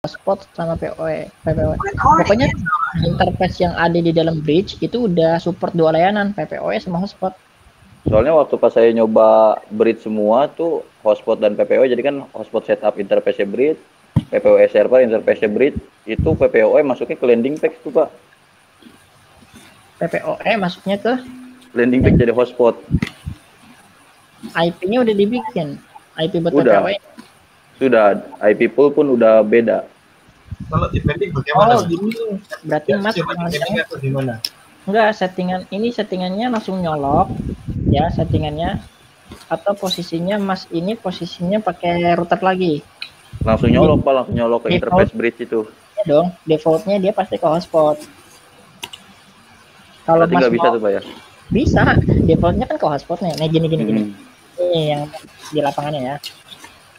hotspot sama PoE. Pokoknya interface yang ada di dalam bridge itu udah support dua layanan, PPOE sama hotspot. Soalnya waktu pas saya nyoba bridge semua tuh hotspot dan PPOE, jadi kan hotspot setup interface bridge, PPOE server interface bridge, itu PPOE masuknya ke landing page tuh Pak. PPOE masuknya ke landing page jadi hotspot. IP-nya udah dibikin. IP buat Udah. PPOE. Sudah, IP pool pun udah beda. Kalau depending bagaimana? Oh, gini. Berarti Mas gimana? Enggak, settingannya langsung nyolok ya settingannya, atau posisinya Mas ini posisinya pakai router lagi. Langsung nyolok Pak, langsung nyolok ke interface bridge itu. Ya dong, defaultnya dia pasti ke hotspot. Kalau Mas nggak bisa tuh Pak ya? Bisa, defaultnya kan ke hotspotnya. Nah gini. Ini yang di lapangannya ya.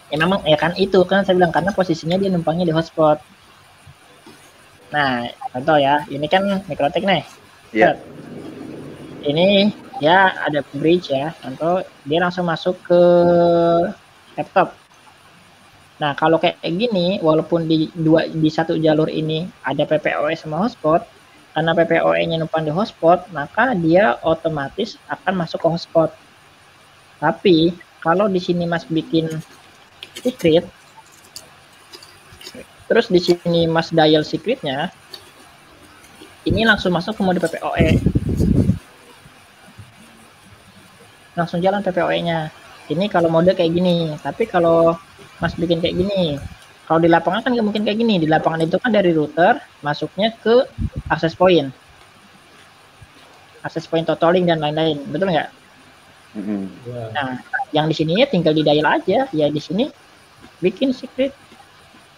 Ya memang ya kan itu kan saya bilang karena posisinya dia numpangnya di hotspot. Nah, contoh ya, ini kan Mikrotik nih. Iya. Ini ya ada bridge ya, contoh dia langsung masuk ke laptop. Nah, kalau kayak gini, walaupun di satu jalur ini ada PPOE sama hotspot, karena PPOE-nya numpang di hotspot, maka dia otomatis akan masuk ke hotspot. Tapi kalau di sini Mas bikin secret, terus di sini Mas dial secretnya, ini langsung masuk ke mode PPOE. Langsung jalan PPOE-nya. Ini kalau mode kayak gini. Tapi kalau Mas bikin kayak gini, kalau di lapangan kan nggak mungkin kayak gini. Di lapangan itu kan dari router masuknya ke access point. Access point totaling dan lain-lain. Betul nggak? Nah, yang di sininya tinggal di dial aja. Ya di sini bikin secret.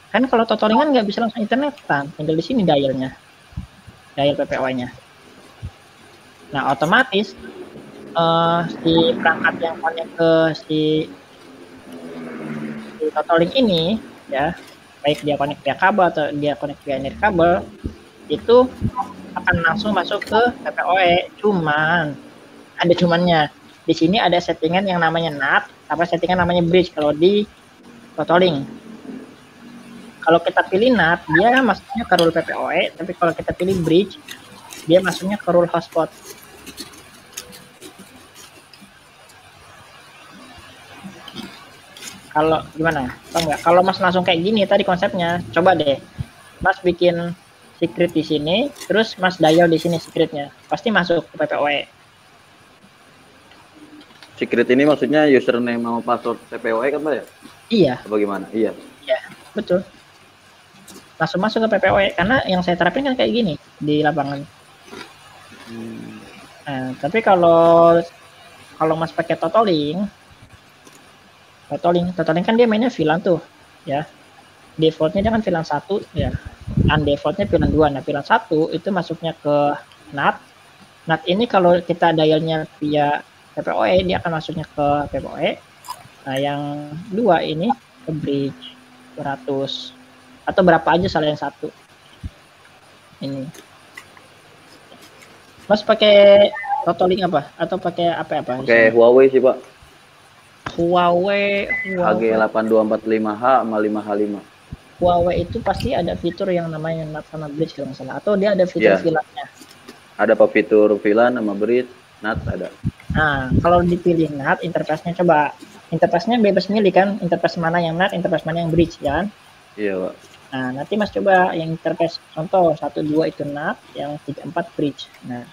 Kan kalau totaling kan nggak bisa langsung internet kan. Tinggal di sini dialnya. Dial PPOE-nya. Nah, otomatis si perangkat yang connect ke si totaling ini ya, baik dia connect via kabel atau dia connect via net kabel, itu akan langsung masuk ke PPOE. Cuman ada cumannya. Di sini ada settingan yang namanya NAT, apa settingan namanya bridge kalau di totaling. Kalau kita pilih NAT, dia masuknya ke rule PPOE, tapi kalau kita pilih bridge, dia masuknya ke rule hotspot. Kalau gimana? Tahu nggak? Kalau Mas langsung kayak gini tadi konsepnya, coba deh Mas bikin secret di sini, terus Mas dial di sini secretnya, pasti masuk ke PPOE. Secret ini maksudnya username sama password PPOE kan Pak ya? Iya. Bagaimana? Iya. Iya, betul. Langsung masuk ke PPOE karena yang saya terapin kan kayak gini di lapangan. Nah, tapi kalau Mas pakai totaling kan dia mainnya VLAN tuh ya, defaultnya dia kan VLAN 1 ya, undefaultnya VLAN 2. Nah VLAN 1 itu masuknya ke NAT ini kalau kita dialnya via PPOE dia akan masuknya ke PPOE. Nah yang 2 ini ke bridge 200 atau berapa aja salah yang 1 ini. Mas pakai totaling apa atau pakai apa? Oke, Huawei sih Pak. Huawei HG8245H sama 5H5. Huawei itu pasti ada fitur yang namanya NAT sama bridge kalau nggak salah, atau dia ada fitur VLAN-nya. Ada apa fitur VLAN sama bridge, NAT ada. Nah, kalau dipilih NAT, interface-nya coba. Interface-nya bebas milih kan, interface mana yang NAT, interface mana yang bridge, ya kan? Iya, Pak. Nah, nanti Mas coba yang interface, contoh 1, 2 itu NAT, yang 3, 4 bridge. Nah,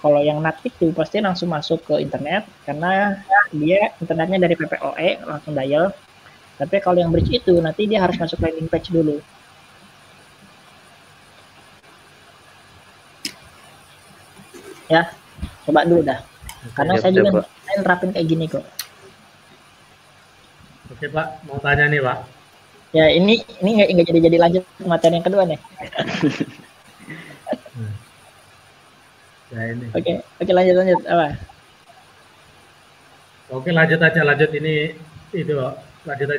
kalau yang NAT itu pasti langsung masuk ke internet, karena dia internetnya dari PPOE, langsung dial. Tapi kalau yang bridge itu, nanti dia harus masuk landing page dulu. Ya, coba dulu dah. Karena saya juga nerapin kayak gini kok. Oke Pak, mau tanya nih Pak. Ya ini nggak jadi lanjut materi yang kedua nih. Ya ini. Oke lanjut apa? Oke lanjut ini itu lanjut.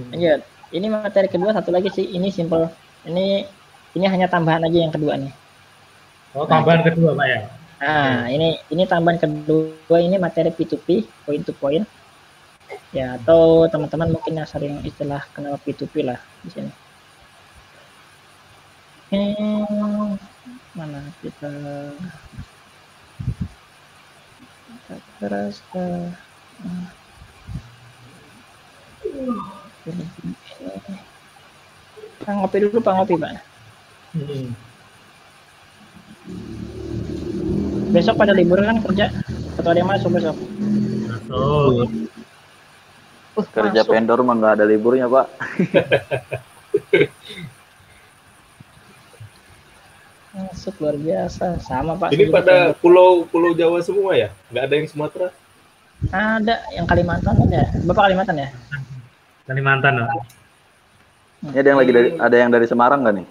Lanjut. Ini materi kedua satu lagi sih, ini simple. Ini hanya tambahan aja yang kedua nih. Oh tambahan kedua Pak ya? Nah ini tambahan kedua, ini materi P2P, point to point. Ya atau teman-teman mungkin yang sering istilah kenal P2P lah di sini. Mana kita terus ke Pak ngopi dulu, Pak ngopi, Pak. Besok pada libur kan kerja? Atau ada yang masuk besok? Masuk. Kerja Masuk. vendor mah nggak ada liburnya, Pak. Masuk luar biasa. Sama, Pak. Ini segitu pada vendor. pulau Jawa semua ya? Nggak ada yang Sumatera? Ada yang Kalimantan ada. Bapak Kalimantan ya? Kalimantan, Pak. Ini ada yang dari Semarang nggak nih?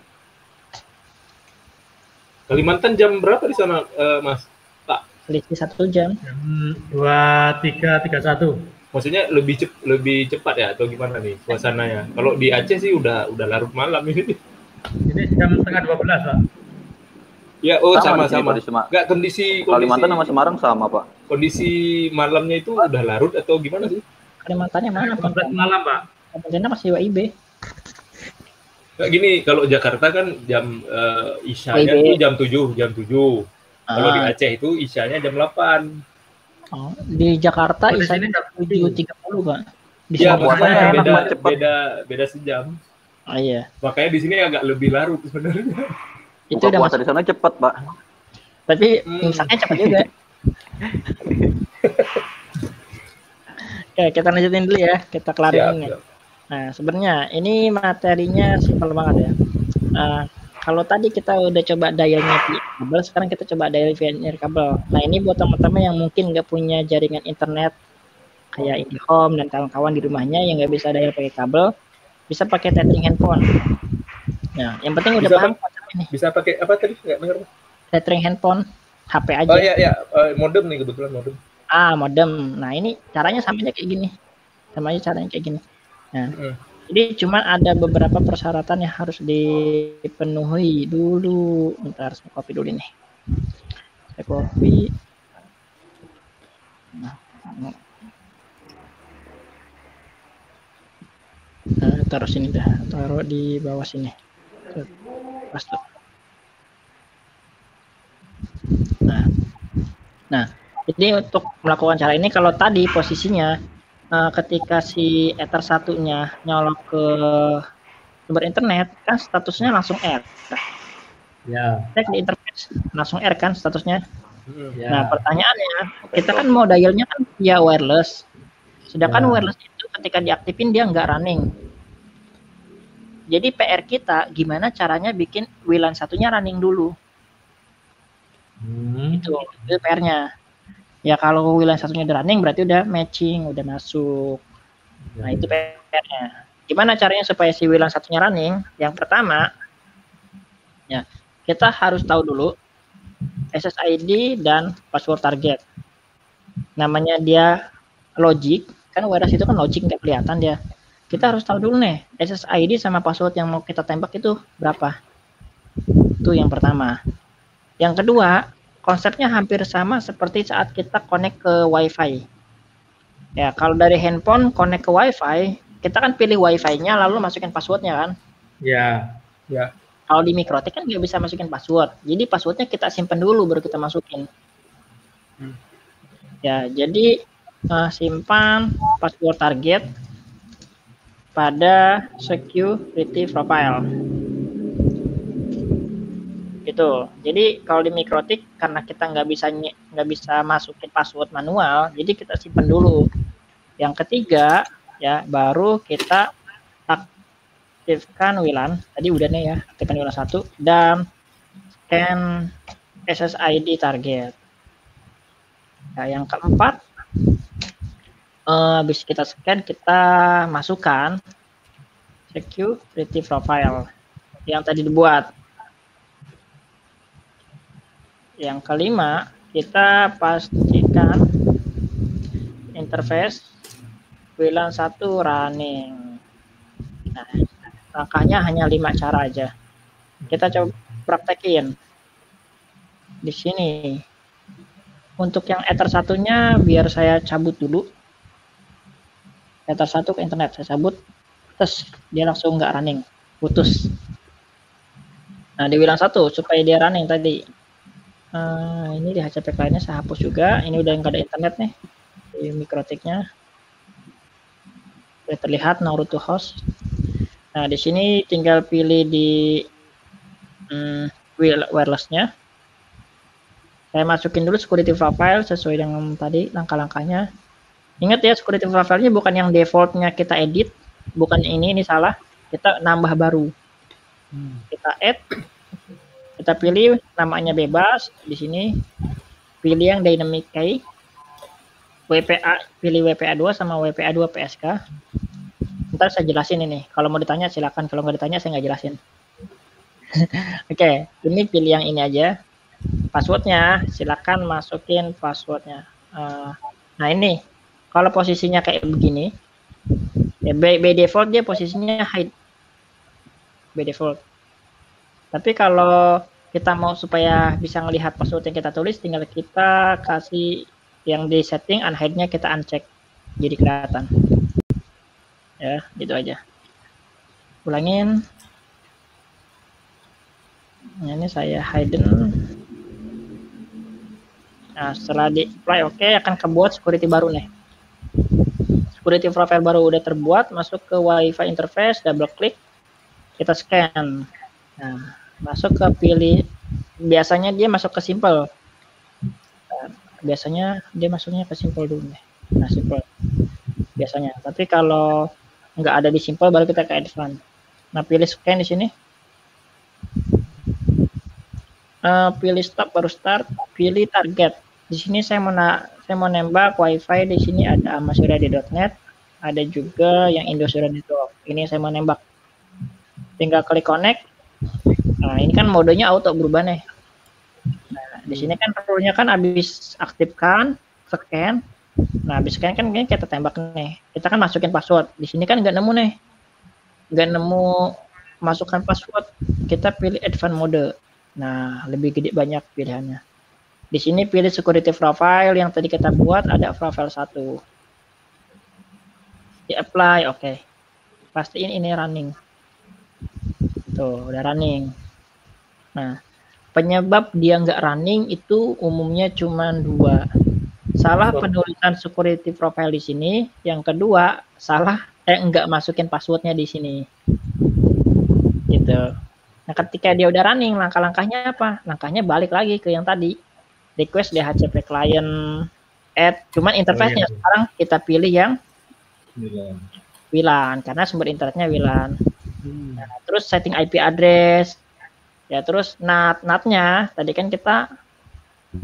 Kalimantan jam berapa di sana, Mas? Pak, Selisih 1 jam. Jam 23.31. maksudnya lebih cepat ya atau gimana nih suasananya? Kalau di Aceh sih udah larut malam ini. Ini jam setengah 12, Pak. Ya, Sama di sini, sama. Pak, di Semarang. Nggak, kondisi Kalimantan sama Semarang sama, Pak. kondisi malamnya itu udah larut atau gimana sih? Kalimantannya mana, Pak? 12 malam, Pak. Kalimantannya masih WIB. Nggak gini, kalau Jakarta kan jam isyanya WIB. itu jam 7. Kalau di Aceh itu isyanya jam 8. Oh, di Jakarta Oh, di isanya sini jam 7.30, Pak. Di Iya, Sumatera puasanya makanya enak, Pak, cepet. beda sejam. Oh iya. Makanya di sini agak lebih larut sebenarnya. Itu Buka udah puasa masuk. di sana cepet, Pak. Tapi imsaknya cepat juga. Oke, kita lanjutin dulu ya. Kita kelarin ini. Siap. Nah, sebenarnya ini materinya simpel banget ya. Kalau tadi kita udah coba dialnya via kabel, sekarang kita coba dial via kabel. Nah, ini buat teman-teman yang mungkin nggak punya jaringan internet kayak IndiHome dan kawan-kawan di rumahnya yang nggak bisa dial pakai kabel, bisa pakai tethering handphone. Nah, yang penting udah Bisa, paham Pak? konsep ini. Bisa pakai apa tadi? Nggak dengar. Tethering handphone, HP aja. Oh iya, modem nih kebetulan modem. Modem. Nah, ini caranya samanya kayak gini. Sama aja caranya kayak gini. Nah, jadi cuma ada beberapa persyaratan yang harus dipenuhi dulu. Bentar, saya copy dulu nih. Saya copy. Taruh sini dah. Taruh di bawah sini. Pas tuh. Nah, jadi untuk melakukan cara ini, kalau tadi posisinya ketika si Ether satunya nyolok ke sumber internet, kan statusnya langsung R. Ya. Cek di interface, langsung R kan statusnya. Ya. Nah, pertanyaannya, kita kan mau dialnya kan via wireless. Sedangkan Ya. wireless itu ketika diaktifin dia nggak running. Jadi PR kita gimana caranya bikin WLAN satunya running dulu. Itu PR-nya. Ya kalau WLAN satunya udah running berarti udah matching, udah masuk. Nah, itu PR-nya. Gimana caranya supaya si WLAN satunya running? Yang pertama, ya kita harus tahu dulu SSID dan password target. Namanya dia logic, kan wireless itu kan logic nggak kelihatan dia. Kita harus tahu dulu nih, SSID sama password yang mau kita tembak itu berapa. Itu yang pertama. Yang kedua, konsepnya hampir sama seperti saat kita connect ke WiFi. Ya, kalau dari handphone connect ke WiFi, kita kan pilih WiFi-nya lalu masukin passwordnya kan. Ya. Ya. Kalau di Mikrotik kan nggak bisa masukin password. Jadi passwordnya kita simpan dulu baru kita masukin. Ya, jadi simpan password target pada security profile. Gitu. Jadi kalau di Mikrotik karena kita nggak bisa masukin password manual, jadi kita simpan dulu. Yang ketiga ya baru kita aktifkan WLAN. Tadi udah nih ya, aktifkan WLAN 1 dan scan SSID target. Nah, yang keempat habis kita scan kita masukkan security profile yang tadi dibuat. Yang kelima, kita pastikan interface WLAN 1 running. Nah, langkahnya hanya 5 cara aja. Kita coba praktekin. Di sini. Untuk yang Ether satunya biar saya cabut dulu. Ether 1 ke internet saya cabut. Terus dia langsung nggak running. Putus. Nah, di WLAN 1 supaya dia running tadi. Ini di HCP client-nya saya hapus juga. Ini udah nggak ada internet nih di MikroTik-nya. Sudah terlihat no root to host. Nah, di sini tinggal pilih di wireless-nya. Saya masukin dulu security profile sesuai dengan tadi langkah-langkahnya. Ingat ya, security profile-nya bukan yang default-nya kita edit, bukan ini salah. Kita nambah baru. Kita add, kita pilih namanya bebas di sini. Pilih yang dynamic key. WPA, pilih WPA 2 sama WPA 2 PSK. Ntar saya jelasin ini. Kalau mau ditanya silakan, kalau nggak ditanya saya nggak jelasin. Oke, ini pilih yang ini aja. Passwordnya silakan masukin passwordnya. Nah ini kalau posisinya kayak begini, ya by default dia posisinya hide by default. Tapi kalau kita mau supaya bisa melihat password yang kita tulis, tinggal kita kasih yang di setting unhide-nya kita uncheck jadi kelihatan. Ya gitu aja. Ulangin. Nah, ini saya hidden. Nah, setelah di apply oke, akan kebuat security baru nih. Security profile baru udah terbuat, masuk ke WiFi interface, double klik, kita scan. Nah, masuk ke pilih, biasanya dia masuk ke simple. Biasanya dia masuknya ke simple dulu nih. Nah, simple. Biasanya. Tapi kalau nggak ada di simple baru kita ke advance. Nah, pilih scan di sini. Pilih stop baru start, pilih target. Di sini saya mau nembak WiFi. Di sini ada amasiradi.net, ada juga yang Indosurian Network. Ini saya mau nembak. Tinggal klik connect. Nah, ini kan modenya auto berubah nih. Nah, di sini kan rule-nya kan habis aktifkan, scan. Nah, habis scan kan kita tembak nih. Kita kan masukin password. Di sini kan nggak nemu nih. Nggak nemu masukkan password. Kita pilih advanced mode. Nah, lebih gede banyak pilihannya. Di sini pilih security profile yang tadi kita buat, ada profile 1. Di apply, oke. Pastiin ini running. Tuh, udah running. Nah, penyebab dia nggak running itu umumnya cuma 2. Salah penulisan security profile di sini. Yang kedua, salah nggak masukin passwordnya di sini. Gitu. Nah, ketika dia udah running, langkah-langkahnya apa? Langkahnya balik lagi ke yang tadi. Request DHCP client add. Cuman interface-nya sekarang kita pilih yang WLAN karena sumber internetnya WLAN. Nah, terus setting IP address. Ya, terus NAT-nya tadi kan kita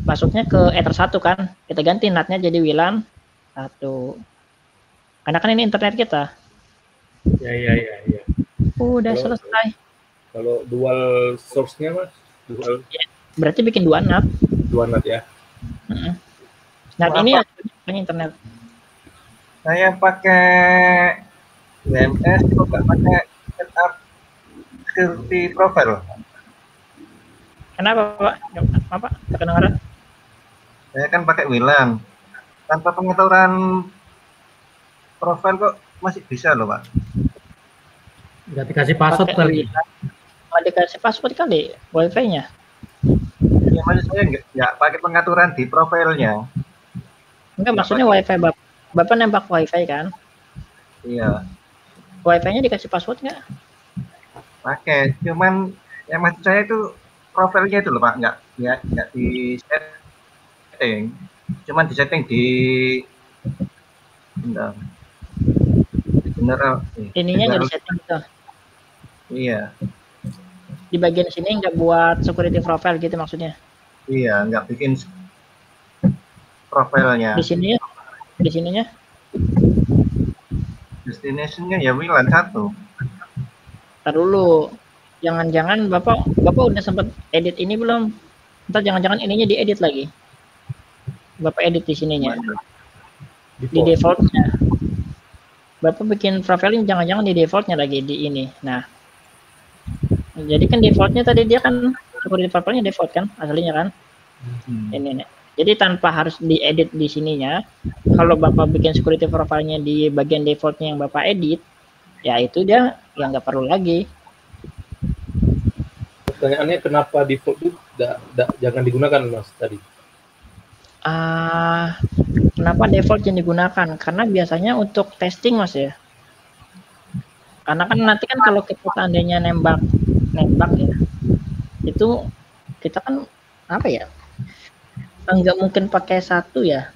masuknya ke Ether 1 kan. Kita ganti NAT-nya jadi WLAN 1. Karena kan ini internet kita. Ya. Udah selesai. Kalau dual source-nya Mas, dual berarti bikin 2 NAT. 2 NAT ya. NAT ini punya internet. Saya pakai WMS kok nggak pakai setup security profile. Kenapa Pak? Apa? Kedengaran? Saya kan pakai WLAN. Tanpa pengaturan profile kok masih bisa loh Pak. Nggak dikasih password kali. Nggak dikasih password kali WiFi-nya. Ya, maksud saya nggak pakai pengaturan di profilnya. Enggak, maksudnya WiFi Bapak nembak WiFi kan? Iya. WiFi-nya dikasih password nggak? Pakai. Cuman yang maksud saya itu profilnya itu loh Pak, nggak di setting. Cuman di setting di general. Ininya nggak di setting tuh. Iya. Di bagian sini nggak buat security profile gitu maksudnya? Iya, nggak bikin profilnya. Di sininya? Destination-nya ya WLAN 1. Ntar dulu. Jangan-jangan Bapak udah sempat edit ini belum? Ntar jangan-jangan ininya diedit lagi. Bapak edit di sininya. Di default-nya. Bapak bikin profiling jangan-jangan di default-nya lagi di ini. Nah. Jadi kan default-nya tadi dia kan security profile-nya default kan aslinya kan. Ini nih. Jadi tanpa harus diedit di sininya. Kalau Bapak bikin security profile-nya di bagian default-nya yang Bapak edit, ya itu dia yang nggak perlu lagi. pertanyaannya kenapa default itu jangan digunakan Mas tadi? Kenapa default yang digunakan? Karena biasanya untuk testing Mas ya. Karena kan nanti kan kalau kita seandainya nembak ya, itu kita kan apa ya? Nggak mungkin pakai satu ya.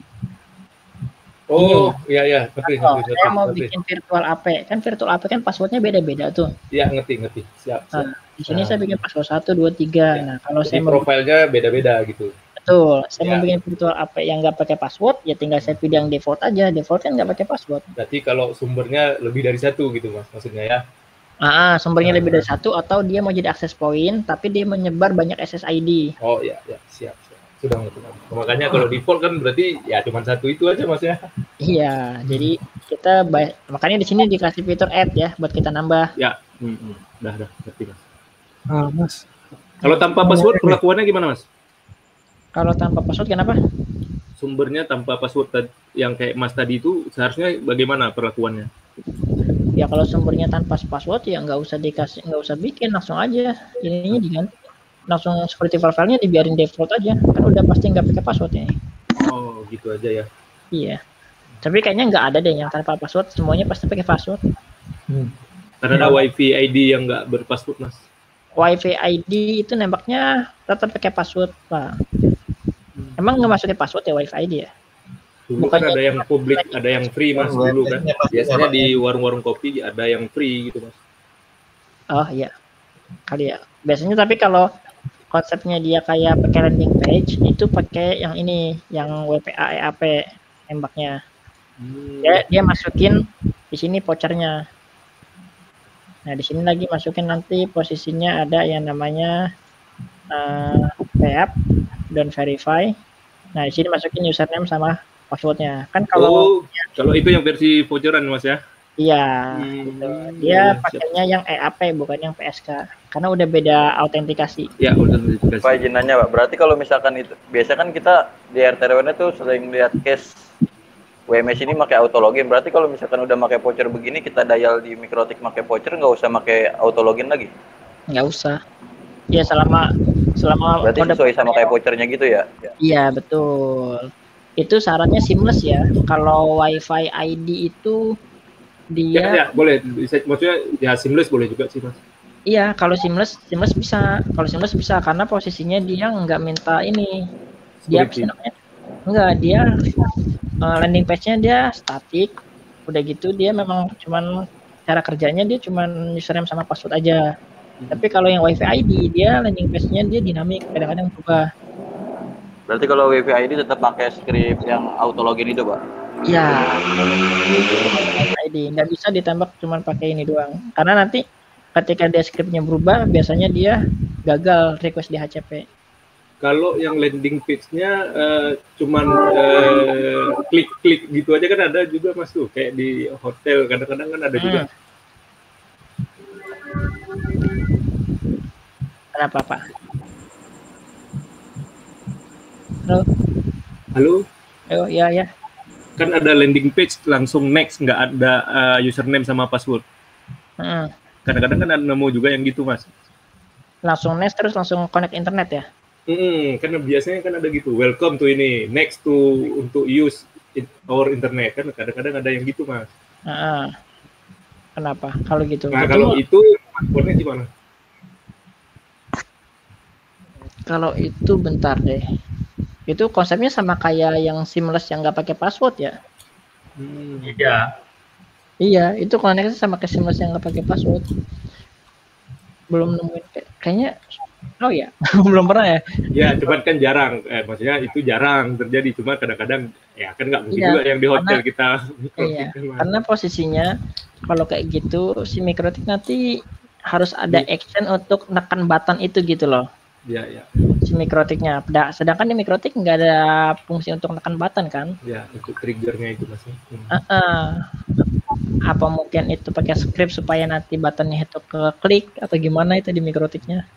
Oh, iya, ngerti. Saya mau bikin virtual AP, kan virtual AP kan passwordnya beda-beda tuh. Iya, ngerti. Siap. Nah, di sini saya bikin password 1, 2, 3. Nah, kalau Jadi saya mau profilnya beda-beda gitu. betul, saya mau Ya. bikin virtual AP yang nggak pakai password, ya tinggal saya pilih yang default aja. Default kan nggak pakai password. Berarti kalau sumbernya lebih dari satu gitu Mas, maksudnya ya. Sumbernya lebih dari satu atau dia mau jadi access point, tapi dia menyebar banyak SSID. Oh iya, siap. Sudah ngerti. Makanya kalau default kan berarti ya cuma satu itu aja Mas ya. Iya, jadi kita makanya di sini dikasih fitur add ya buat kita nambah. Ya, udah ngerti Mas. Mas. Kalau tanpa password perlakuannya gimana Mas? Kalau tanpa password kenapa? Sumbernya tanpa password yang kayak Mas tadi itu seharusnya bagaimana perlakuannya? Ya kalau sumbernya tanpa password ya nggak usah bikin, langsung aja ininya diganti. Langsung seperti filenya dibiarin default aja, kan udah pasti nggak pakai password ya. Oh gitu aja ya. Iya, tapi kayaknya nggak ada deh yang tanpa password, semuanya pasti pakai password. Karena ada WiFi ID yang nggak berpassword Mas. WiFi ID itu nembaknya tetap pakai password Pak. Emang nggak masukin password ya WiFi ID ya? Dulu kan ada yang publik, ada yang free Mas dulu kan. Biasanya di warung-warung kopi ada yang free gitu Mas. Oh iya, kali ya. Biasanya tapi kalau konsepnya dia kayak pakai landing page itu pakai yang ini, yang WPA EAP nembaknya. Dia masukin di sini vouchernya. Nah di sini lagi masukin nanti posisinya ada yang namanya PAP dan verify. Nah di sini masukin username sama passwordnya. Kan kalau itu yang versi voucheran Mas ya? Iya, gitu. Dia pakainya yang EAP bukan yang PSK karena udah beda autentikasi. Ya, autentikasi. Pak izin nanya Pak, berarti kalau misalkan itu biasa kan kita di RTRW tuh sering lihat case WMS ini pakai auto login. Berarti kalau misalkan udah pakai voucher begini kita dial di Mikrotik pakai voucher nggak usah pakai auto login lagi? Nggak usah. Ya selama berarti sesuai sama kayak vouchernya gitu ya? Iya betul. Itu syaratnya seamless ya. Kalau WiFi ID itu dia ya boleh, maksudnya ya seamless boleh juga sih Mas. Iya, kalau seamless bisa. Kalau seamless bisa karena posisinya dia nggak minta ini. Dia enggak, dia landing page-nya dia statik. Udah gitu dia memang cuman cara kerjanya dia cuman username sama password aja. Tapi kalau yang WiFi ID dia landing page-nya dia dinamik, kadang-kadang berubah. Berarti kalau WiFi ID tetap pakai script yang auto login itu, Pak? Iya. ID nggak bisa ditembak cuma pakai ini doang. Karena nanti ketika dia scriptnya berubah, biasanya dia gagal request di HCP. Kalau yang landing page-nya cuman klik-klik gitu aja kan ada juga Mas tuh, kayak di hotel kadang-kadang kan ada juga. Kenapa Pak? Halo? Halo? Ayo, ya. Kan ada landing page langsung next, nggak ada username sama password. Kadang-kadang kan ada nemu juga yang gitu Mas. Langsung next terus langsung connect internet ya? Karena biasanya kan ada gitu, welcome to ini, next to untuk use our internet, kan kadang-kadang ada yang gitu Mas. Kenapa kalau gitu? Nah kalau itu passwordnya gimana? Kalau itu bentar deh. Itu konsepnya sama kayak yang seamless yang nggak pakai password ya? Iya. Iya, itu koneksi sama kayak seamless yang nggak pakai password. Belum nemuin kayaknya. Oh ya, belum pernah ya? Ya, cuman kan jarang. Maksudnya itu jarang terjadi. Cuma kadang-kadang ya kan nggak mungkin juga yang di hotel kita. Iya, karena posisinya kalau kayak gitu si Mikrotik nanti harus ada action untuk nekan button itu gitu loh. Iya. Si Mikrotiknya. Sedangkan di Mikrotik nggak ada fungsi untuk nekan button kan? Ya, untuk triggernya itu Mas. Apa mungkin itu pakai script supaya nanti buttonnya itu ke klik atau gimana itu di Mikrotiknya?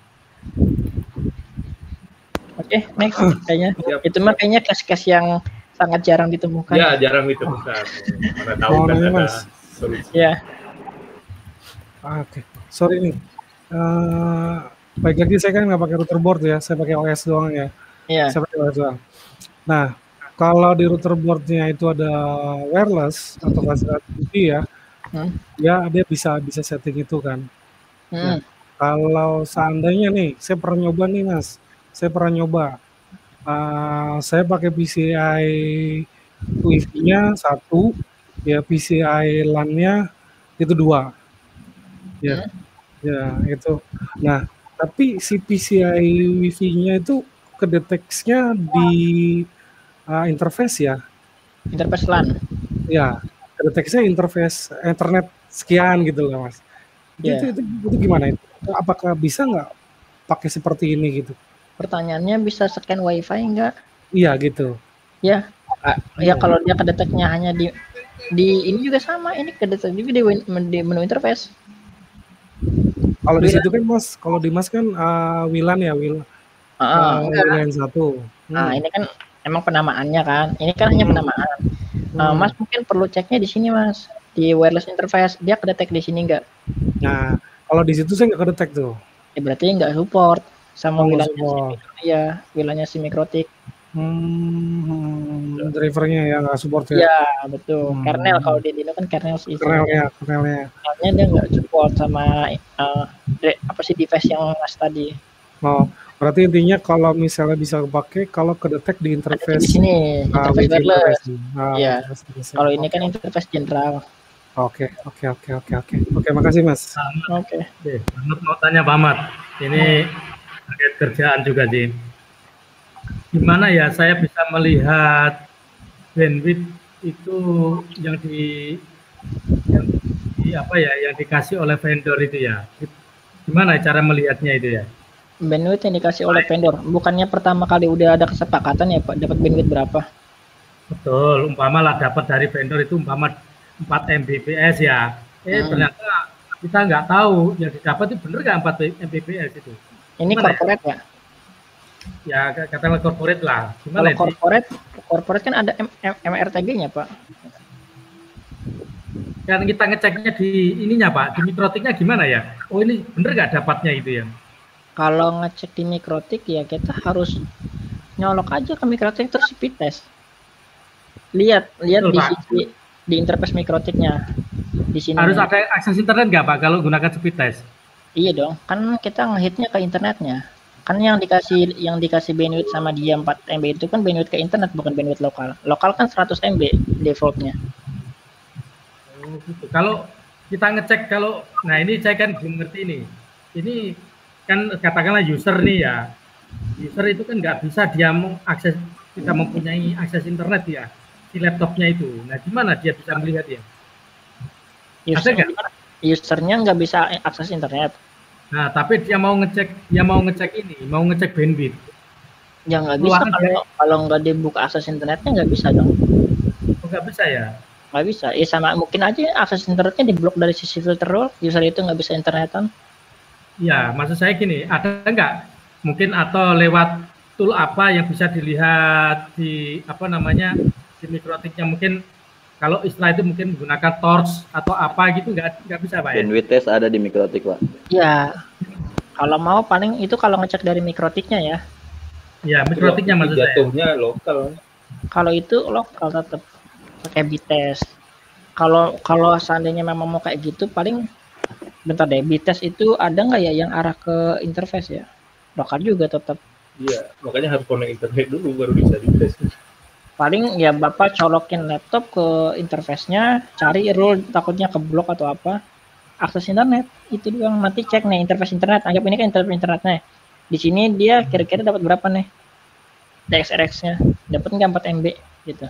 Oke, next kayaknya. Itu mah kayaknya case-case yang sangat jarang ditemukan. Ya, jarang ditemukan. Mana tahu kan ada solusi. Ya. Oke. Sorry nih. baik lagi saya kan nggak pakai router board ya, saya pakai OS doang ya. Iya. Saya pakai OS doang. Nah, kalau di router boardnya itu ada wireless atau fasilitas Wi-Fi ya, ya dia bisa setting itu kan. Nah, kalau seandainya nih, saya pernah nyoba nih Mas, saya pakai PCI Wi-Fi-nya 1, ya PCI LAN-nya itu 2. Ya, ya itu. Nah, tapi si PCI Wi-Fi-nya itu kedeteksinya di interface ya. Interface LAN. Ya, kedeteksinya interface internet sekian gitu loh Mas. Itu gimana itu? Apakah bisa nggak pakai seperti ini gitu? Pertanyaannya bisa scan WiFi nggak? Iya gitu. Ya, ya kalau dia kedeteknya hanya di ini juga sama, ini kedetek juga di menu interface. Kalau di situ kan Mas, kalau di Mas kan WLAN ya, WLAN 1. Nah, ini kan emang penamaannya kan. Ini kan hanya penamaan. Mas mungkin perlu ceknya di sini Mas, di wireless interface dia kedetek di sini nggak? Nah, kalau di situ saya nggak kedetek tuh. Ya berarti nggak support sama WLAN-nya si Mikrotik. Drivernya ya nggak support ya? Ya betul. Kernel kalau di Dino kan kernel sih. Kernelnya. Kernelnya dia nggak support sama device yang Mas tadi. Oh, berarti intinya kalau misalnya bisa pakai kalau kedetek di interface di sini interface wireless. Iya. Kalau ini kan interface general. Oke, makasih Mas. Oke. Ahmad mau tanya Pak Ahmad, ini terkait kerjaan juga sih. Gimana ya saya bisa melihat bandwidth itu yang dikasih oleh vendor itu ya? Gimana cara melihatnya itu ya? Bandwidth yang dikasih oleh vendor, bukannya pertama kali udah ada kesepakatan ya Pak, dapat bandwidth berapa? Betul, umpama lah dapat dari vendor itu umpama 4 Mbps ya. Ternyata kita nggak tahu yang didapat itu bener nggak 4 Mbps itu. Ini corporate ya? Ya katakanlah corporate lah. Gimana kalau corporate kan ada MRTG-nya Pak. Kan kita ngeceknya di ininya Pak, di Mikrotiknya gimana ya? Oh ini bener nggak dapatnya itu ya? Kalau ngecek di Mikrotik ya kita harus nyolok aja ke Mikrotik terus speed test. Lihat di sisi di interface Mikrotiknya. Di sini. Harus ada akses internet nggak Pak kalau gunakan speed test? Iya dong, kan kita ngehitnya ke internetnya. Kan yang dikasih bandwidth sama dia 4 MB itu kan bandwidth ke internet bukan bandwidth lokal. Lokal kan 100 MB defaultnya. Oh gitu. Kalau kita ngecek nah ini saya kan belum ngerti ini. Ini kan katakanlah user nih ya. User itu kan nggak bisa dia mengakses, kita mempunyai akses internet ya di laptopnya itu. Nah gimana dia bisa melihat ya? Usernya nggak bisa akses internet. Nah, tapi dia mau ngecek bandwidth. Ya nggak bisa kalau nggak dibuka akses internetnya nggak bisa dong. Oh, nggak bisa ya? Nggak bisa. Ya sama mungkin aja akses internetnya diblok dari sisi filter rule, user itu nggak bisa internetan. Ya, maksud saya gini, ada nggak mungkin atau lewat tool apa yang bisa dilihat di di Mikrotiknya mungkin. Kalau istilah itu mungkin menggunakan torch atau apa gitu nggak bisa Pak ya? Bandwidth test ada di Mikrotik Pak. Ya, kalau mau paling itu kalau ngecek dari Mikrotiknya ya. Ya, Mikrotiknya maksud saya. Jatuhnya lokal. Kalau itu lokal tetap pakai bitest. Kalau seandainya memang mau kayak gitu paling bentar deh, bitest itu ada nggak ya yang arah ke interface ya? Lokal juga tetap. Iya, makanya harus connect internet dulu baru bisa dites. Paling ya Bapak colokin laptop ke interface-nya, cari rule takutnya keblok atau apa. Akses internet itu doang, nanti cek nih interface internet. Anggap ini kan interface internetnya. Di sini dia kira-kira dapat berapa nih? TXRX-nya dapat nggak 4 MB gitu.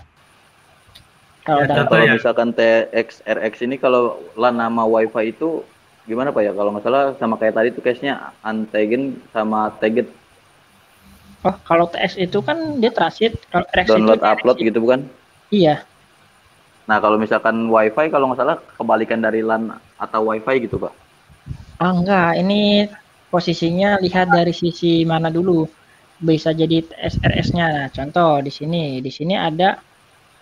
Kalau misalkan TXRX ini kalau LAN nama WiFi itu gimana Pak ya? Kalau nggak salah sama kayak tadi tuh case-nya untagged sama tagged. Oh, kalau TX itu kan dia transit, kalau RX download itu upload gitu bukan? Iya. Nah, kalau misalkan WiFi kalau nggak salah kebalikan dari LAN atau WiFi gitu, Pak. Enggak, ini posisinya lihat dari sisi mana dulu. Bisa jadi SRS-nya. Nah, contoh di sini ada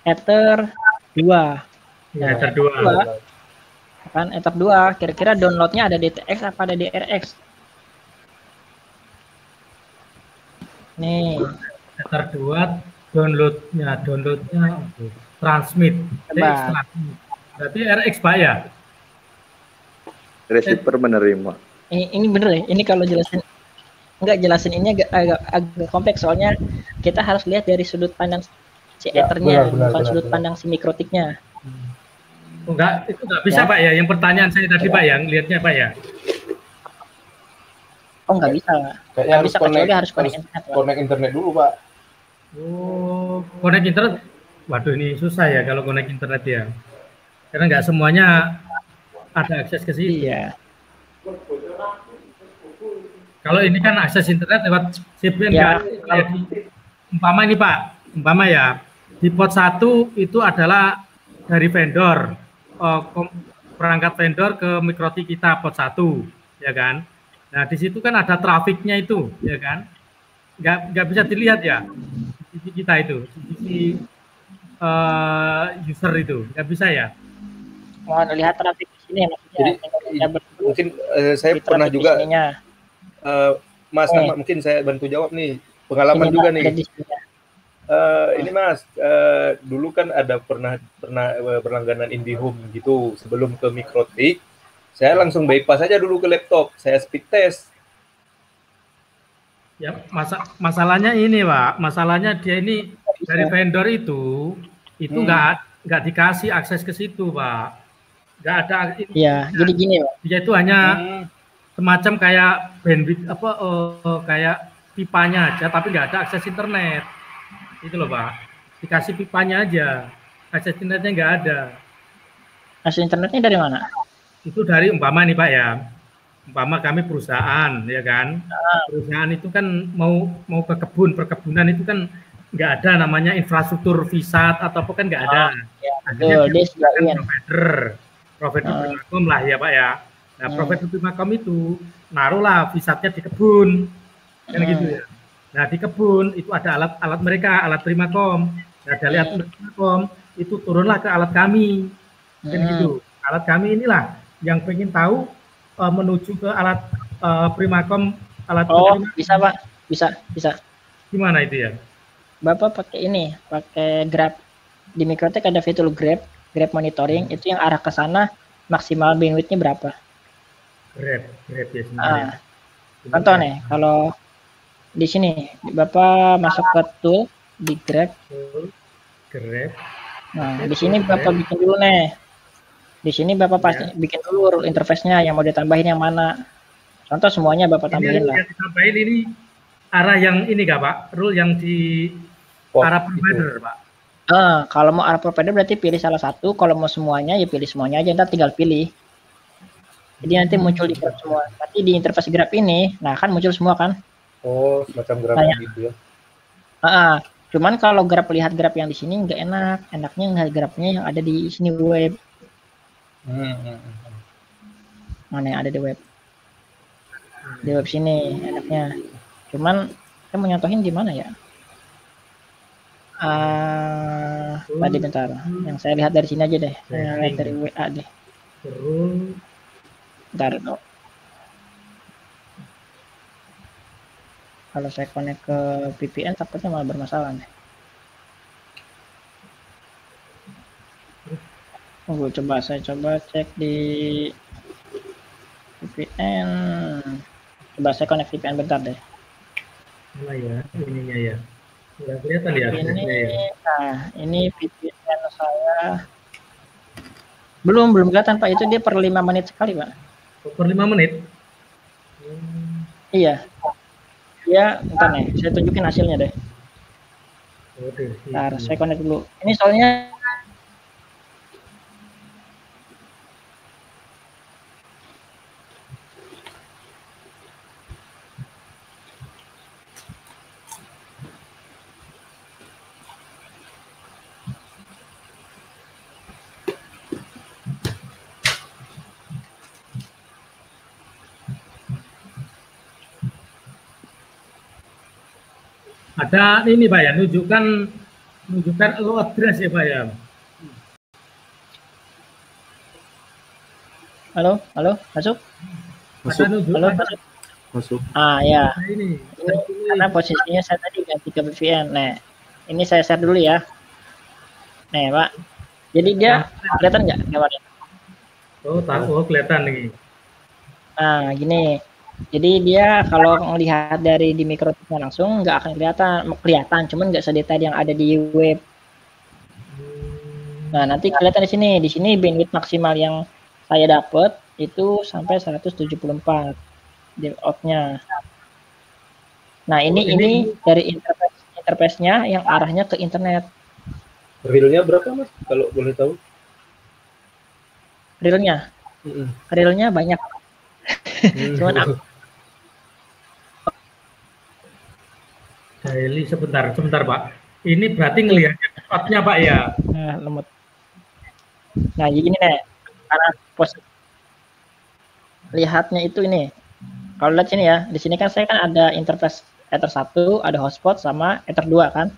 Ether 2. Ya, Ether 2. Kan Ether 2, kira-kira downloadnya ada di TX apa ada di RX? Nih. Ether 2 downloadnya transmit. Coba. Berarti RX Pak ya? Receiver menerima. Ini bener ya. Ini kalau jelasin ini agak kompleks, soalnya kita harus lihat dari sudut pandang si ethernya, bukan sudut pandang si mikrotiknya. Enggak, itu enggak bisa ya. Pak ya. Yang pertanyaan saya tadi Pak yang lihatnya Pak ya. Oh nggak bisa. Kayaknya harus kecuali harus connect internet. Connect internet dulu Pak. Oh, connect internet. Waduh ini susah ya kalau connect internet ya. Karena nggak semuanya ada akses ke situ. Iya. Kalau ini kan akses internet lewat VPN ya. Kalau umpama ini Pak, umpama ya di port 1 itu adalah dari vendor, perangkat vendor ke mikrotik kita port 1, ya kan? Nah di situ kan ada trafiknya itu, ya kan? Nggak bisa dilihat ya sisi kita itu, sisi user itu, nggak bisa ya? Mau lihat trafik di sini maksudnya. Jadi mungkin saya pernah juga, Mas Ahmad, mungkin saya bantu jawab nih, pengalaman ini juga nih. Ini Mas, dulu kan ada pernah berlangganan IndiHome gitu, sebelum ke mikrotik. Saya langsung bypass aja dulu ke laptop, saya speed test. Ya, masalahnya ini Pak, masalahnya dia ini dari vendor itu nggak dikasih akses ke situ Pak, nggak ada. Iya, jadi gini Pak. Dia itu hanya semacam kayak bandwidth kayak pipanya aja, tapi nggak ada akses internet. Itu loh Pak, dikasih pipanya aja, akses internetnya nggak ada. Akses internetnya dari mana? Itu dari umpama nih Pak ya, umpama kami perusahaan ya kan, perusahaan itu kan mau ke perkebunan itu kan nggak ada namanya infrastruktur visat atau apa kan nggak ada. Akhirnya provider Primakom lah ya Pak ya. Nah provider Primakom itu naruhlah visatnya di kebun kan gitu ya. Nah di kebun itu ada alat mereka, alat Primakom. Nah dari alat Primakom itu turunlah ke alat kami kan gitu. Alat kami inilah yang pengen tahu menuju ke alat Primakom, alat bisa Pak, bisa. Gimana itu ya? Bapak pakai ini, pakai Grab. Di mikrotik ada fitur Grab monitoring, itu yang arah ke sana maksimal bandwidth-nya berapa? Grab ya sebenarnya. Contoh nih, kalau di sini Bapak masuk ke tool di Grab. Nah, di sini Bapak bikin dulu nih. Di sini Bapak pasti bikin dulu rule interface-nya yang mau ditambahin yang mana. Contoh semuanya Bapak tambahin lah. Yang ditambahin ini arah yang ini nggak Pak? Rule yang di arah provider Pak? Kalau mau arah provider berarti pilih salah satu. Kalau mau semuanya ya pilih semuanya aja. Ntar tinggal pilih. Jadi nanti muncul di Grab semua. Nanti di interface Grab ini, nah kan muncul semua kan? Oh, semacam Grab gitu ya? Cuman kalau Grab lihat Grab yang di sini nggak enak. Enaknya nggak Grabnya yang ada di sini web. Mana yang ada di web? Di web sini enaknya. Cuman saya mau nyontohin di mana ya? Tadi bentar. Yang saya lihat dari sini aja deh. Saya lihat dari WA deh. Bentar. Kalau saya connect ke VPN takutnya malah bermasalah nih. Saya coba cek di VPN. Coba saya connect VPN bentar deh. Mana ya ininya ya? Udah kelihatan ya? Ini VPN saya. Belum kelihatan Pak, itu dia per 5 menit sekali Pak. Per 5 menit? Iya. Ya, bentar nih, saya tunjukin hasilnya deh. Bentar, saya connect dulu. Ini soalnya ada ini Pak ya, nunjukkan low address ya Pak ya. Halo, masuk? Masuk. Halo, masuk. Masuk. Ya. Nah, ini Karena posisinya saya tadi ganti ke VPN. Nah, ini saya share dulu ya. Nih, Pak. Jadi dia kelihatan nggak gambarnya? Oh, kelihatan nih. Nah, gini. Jadi dia kalau melihat dari di mikrotiknya langsung nggak akan kelihatan, cuman nggak sedetail yang ada di web. Nah, nanti kelihatan di sini. Di sini bandwidth maksimal yang saya dapat itu sampai 174 di out-nya. Nah, ini dari interface-nya yang arahnya ke internet. Realnya berapa, Mas? Kalau boleh tahu? Realnya banyak. Cuman daily sebentar Pak. Ini berarti ngelihatnya cepatnya Pak ya? Nah, lemot. Nah, gini nih. Karena posisi lihatnya itu ini. Kalau lihat sini ya, di sini kan saya kan ada interface Ether 1, ada hotspot sama Ether 2 kan?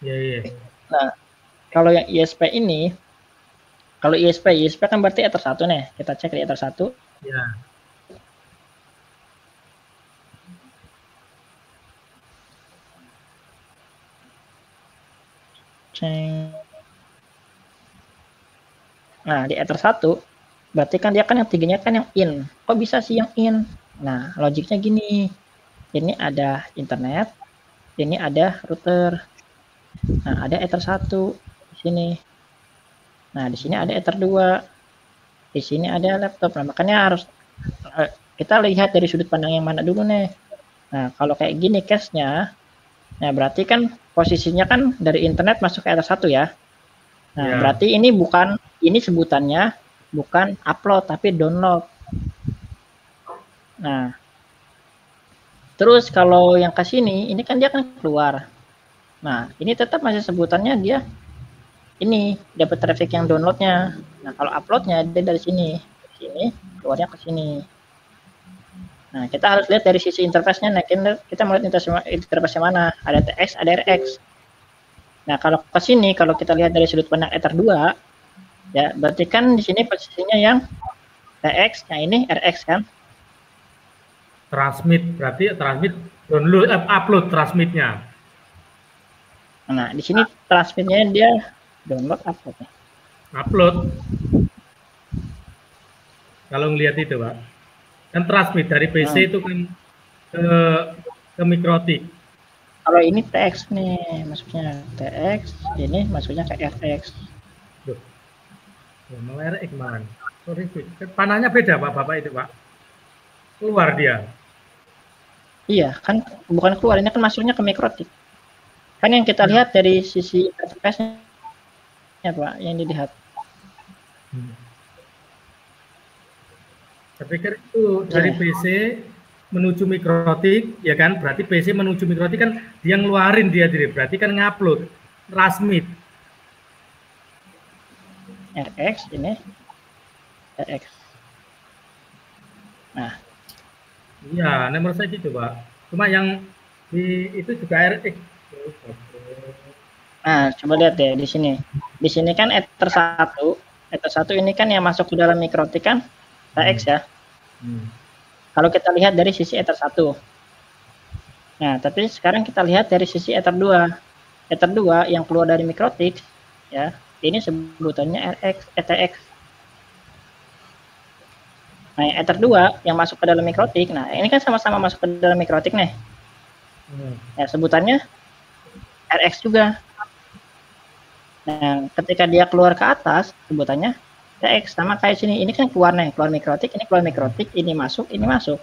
Iya. Nah, kalau yang ISP ini, kalau ISP kan berarti Ether 1 nih. Kita cek di Ether 1. Iya. Nah, di Ether 1 berarti kan dia kan yang tiganya kan yang in. Kok bisa sih yang in? Nah, logiknya gini. Ini ada internet, ini ada router. Nah, ada Ether 1 di sini. Nah, di sini ada Ether 2. Di sini ada laptop. Nah, makanya harus kita lihat dari sudut pandang yang mana dulu nih. Nah, kalau kayak gini case-nya, nah berarti kan posisinya kan dari internet masuk ke Ether 1 ya. Nah, berarti ini sebutannya bukan upload tapi download. Nah, terus kalau yang ke sini, ini kan dia kan keluar. Nah, ini tetap masih sebutannya dia ini dapat traffic yang downloadnya. Nah, kalau uploadnya dia dari sini, keluarnya ke sini. Nah, kita harus lihat dari sisi interface-nya. Nah, kita melihat interface-nya mana? Ada TX, ada RX. Nah, kalau ke sini, kalau kita lihat dari sudut pandang Ether 2, ya berarti kan di sini posisinya yang TX, yang ini RX kan? Transmit, berarti transmit download, upload transmitnya. Nah, di sini transmitnya dia download upload. Upload. Kalau ngelihat itu, Pak. Kan transmit dari PC itu kan ke mikrotik. Kalau ini TX nih, masuknya TX, ini masuknya ke RX. Loh. Ya, mau RX man. Sorry, panahnya beda Pak, Bapak itu, Pak. Keluar dia. Iya, kan bukan keluar, ini kan masuknya ke mikrotik. Kan yang kita lihat dari sisi interface-nya, ya Pak, yang dilihat. Saya pikir itu dari PC menuju mikrotik, ya kan? Berarti PC menuju mikrotik kan dia ngeluarin dia diri, berarti kan ngupload, transmit. RX ini, RX. Nah, iya, menurut saya gitu, Pak. Cuma yang itu juga RX. Nah, coba lihat deh di sini. Di sini kan Ether 1. Ether 1 ini kan yang masuk ke dalam mikrotik kan TX ya. Kalau kita lihat dari sisi Ether 1. Nah, tapi sekarang kita lihat dari sisi Ether 2. Ether 2 yang keluar dari mikrotik ya. Ini sebutannya RX, ETX. Nah, Ether 2 yang masuk ke dalam mikrotik. Nah, ini kan sama-sama masuk ke dalam mikrotik nih. Ya, sebutannya RX juga. Nah, ketika dia keluar ke atas, sebutannya TX. Sama kayak sini. Ini kan keluar nih, keluar mikrotik, ini keluar mikrotik, ini masuk, ini masuk.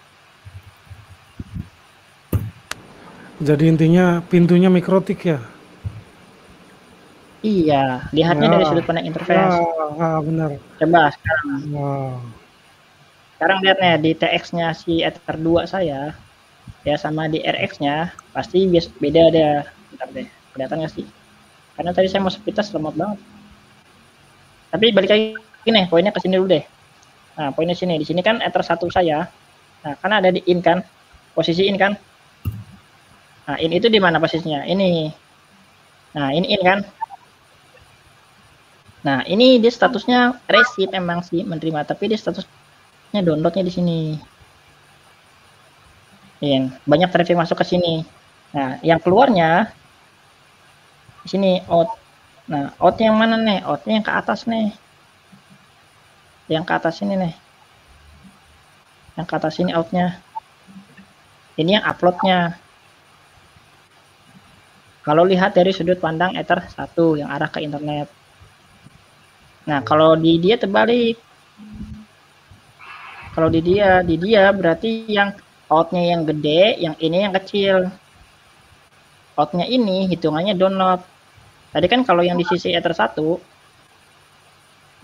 Jadi intinya pintunya mikrotik ya? Iya, lihatnya dari sudut pandang interface. Benar. Coba sekarang. Sekarang lihat nih di TX-nya si Ether 2 saya, ya sama di RX-nya pasti beda ada. Bentar deh, kelihatan nggak sih? Karena tadi saya mau speed test lemot banget. Tapi balik lagi nih, poinnya ke sini dulu deh. Nah, poinnya sini. Di sini kan Ether 1 saya. Nah, karena ada di in kan, posisi in kan. Nah, in itu di mana posisinya? Ini. Nah, ini in kan. Nah, ini dia statusnya receive emang sih menerima, tapi dia statusnya downloadnya di sini. Banyak traffic masuk ke sini. Nah, yang keluarnya di sini out. Nah, out yang mana nih? Outnya yang ke atas nih. Yang ke atas ini nih. Yang ke atas ini outnya. Ini yang uploadnya. Kalau lihat dari sudut pandang Ether 1 yang arah ke internet. Nah, kalau di dia terbalik. Kalau di dia berarti yang outnya yang gede, yang ini yang kecil. Outnya ini hitungannya download. Tadi kan kalau yang di sisi Ether 1,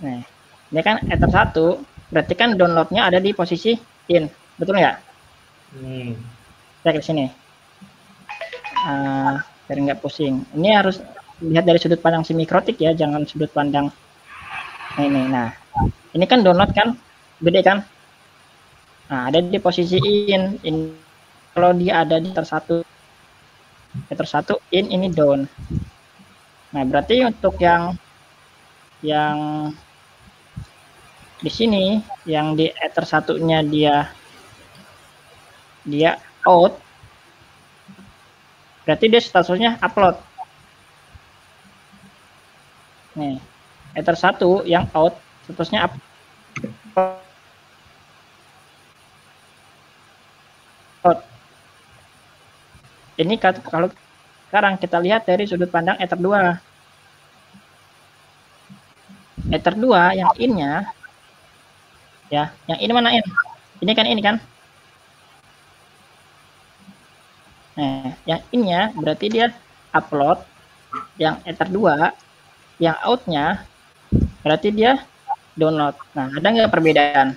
nah, ini kan Ether 1, berarti kan downloadnya ada di posisi in, betul nggak? Cek di sini. Biar nggak pusing. Ini harus lihat dari sudut pandang si mikrotik ya, jangan sudut pandang ini. Nah, ini kan download kan, gede kan? Nah, ada di posisi in. Kalau dia ada di Ether 1 in, ini down. Nah, berarti untuk yang di sini, yang di Ether 1-nya dia out, berarti dia statusnya upload. Nih, Ether 1 yang out, statusnya upload. Ini kalau sekarang kita lihat dari sudut pandang Ether 2. Ether 2 yang in-nya, ya, yang ini mana in? Ini kan. Nah, yang in-nya berarti dia upload. Yang Ether 2, yang out-nya berarti dia download. Nah, ada nggak perbedaan?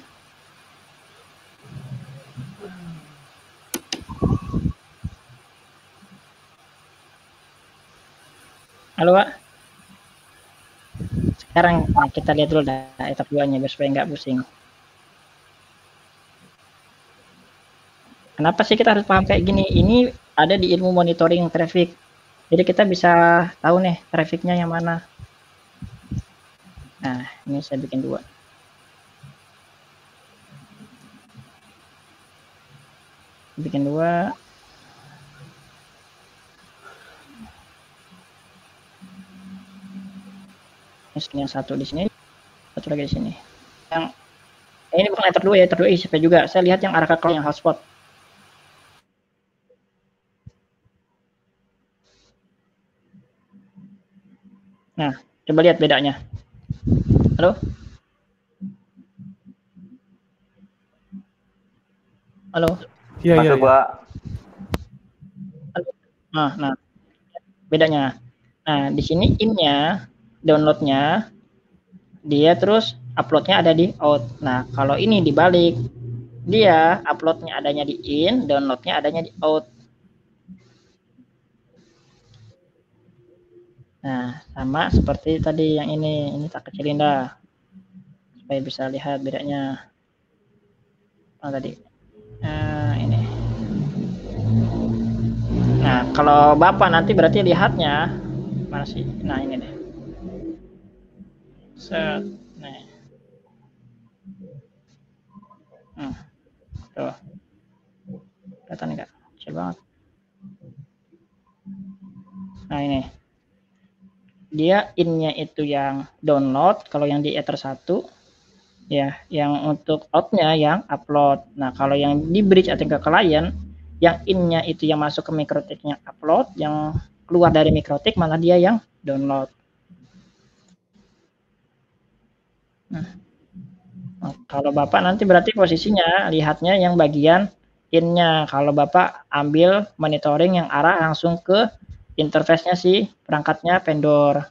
Halo, Pak. Sekarang kita lihat dulu Ether 2-nya biar supaya nggak pusing. Kenapa sih kita harus paham kayak gini? Ini ada di ilmu monitoring traffic. Jadi kita bisa tahu nih trafficnya yang mana. Nah, ini saya bikin 2. Bikin 2. Yang satu di sini, satu lagi di sini. Yang ini bukan Ether 2 ya, Ether 2 ICP juga. Saya lihat yang arah ke cloud yang hotspot. Nah, coba lihat bedanya. Halo? Halo? Iya, iya. Pak. Nah, bedanya. Nah, di sini in-nya, download-nya, dia terus upload-nya ada di out. Nah, kalau ini dibalik, dia upload-nya adanya di in, download-nya adanya di out. Nah, sama seperti tadi yang ini tak kecilin dah, supaya bisa lihat bedanya. Tadi, ini. Nah, kalau Bapak nanti berarti lihatnya mana sih? Nah, ini deh. Set, nih. Tuh. Kelihatan enggak? Kecil banget. Nah, ini. Dia in-nya itu yang download, kalau yang di Ether 1 ya, yang untuk out-nya yang upload. Nah, kalau yang di bridge atau ke client, yang in-nya itu yang masuk ke mikrotik yang upload, yang keluar dari mikrotik malah dia yang download. Nah, kalau Bapak nanti berarti posisinya lihatnya yang bagian in-nya. Kalau Bapak ambil monitoring yang arah langsung ke interface-nya si perangkatnya vendor.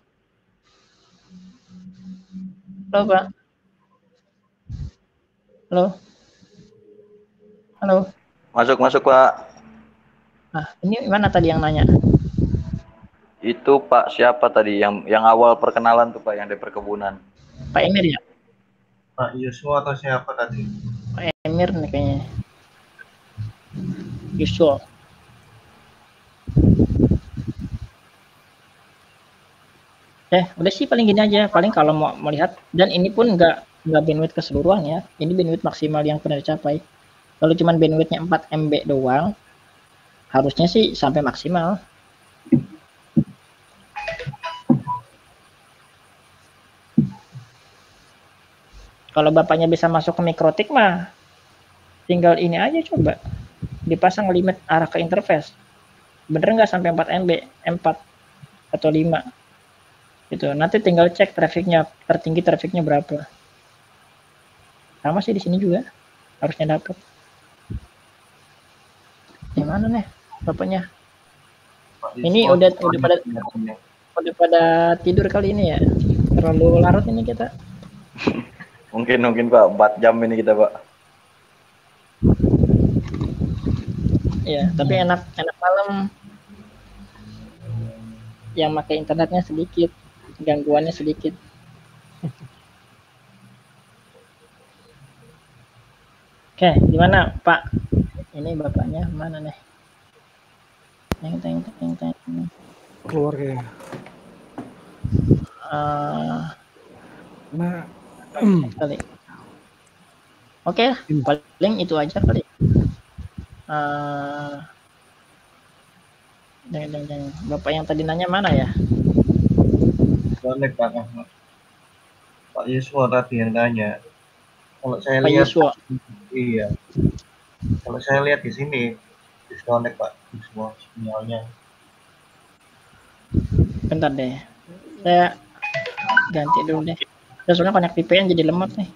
Halo, Pak. Halo. Halo. Masuk, Pak. Nah, ini mana tadi yang nanya? Itu Pak siapa tadi yang awal perkenalan tuh Pak, yang di perkebunan? Pak Emir ya? Pak Yusuf atau siapa tadi? Pak Emir nih kayaknya. Yusuf. Udah sih paling gini aja. Paling kalau mau melihat, dan ini pun nggak bandwidth keseluruhan ya. Ini bandwidth maksimal yang pernah dicapai. Kalau cuman bandwidthnya 4 MB doang, Harusnya sih sampai maksimal. Kalau bapaknya bisa masuk ke mikrotik mah, tinggal ini aja coba. Dipasang limit arah ke interface. Bener nggak sampai 4 MB, M4 atau 5. Gitu. Nanti tinggal cek trafficnya, tertinggi trafficnya berapa. Sama sih di sini juga. Harusnya dapat. Gimana nih bapaknya? Ini udah pada tidur kali ini ya. Terlalu larut ini kita. Mungkin Pak 4 jam ini kita Pak. Ya, tapi enak malam. Yang pakai internetnya sedikit, gangguannya sedikit. Oke, gimana Pak? Ini bapaknya mana nih? Teng. Keluar kayaknya. Nah, kali. Oke, paling itu aja kali. Jangan. Bapak yang tadi nanya mana ya? Connect Pak Yuswa tadi yang nanya. Kalau saya Pak lihat, Yuswa. Iya. Kalau saya lihat di sini disconnect Pak Yuswa sinyalnya. Bentar deh, saya ganti dulu deh. Soalnya connect VPN jadi lemot nih.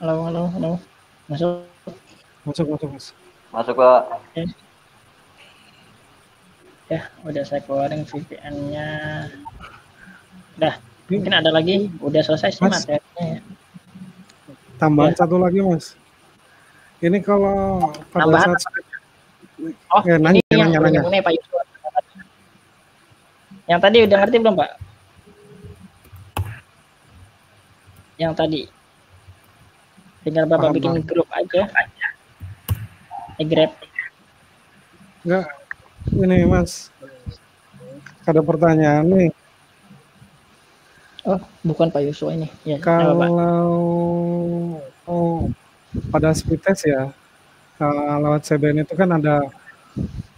Halo. Masuk. Masuk Pak. Okay. Ya, udah saya keluarin VPN-nya. Udah, mungkin ada lagi. Udah selesai sih materinya ya. Tambahan satu lagi Mas. Ini kalau pada saat ini nanya. Pak Yusuf. Yang tadi udah ngerti belum Pak? Yang tadi. Tinggal Bapak bikin grup aja. Grab. Enggak. Ini Mas. Ada pertanyaan nih. Oh, bukan Pak Yusuf ini. Ya, kalau pada speed test ya, lewat CBN itu kan ada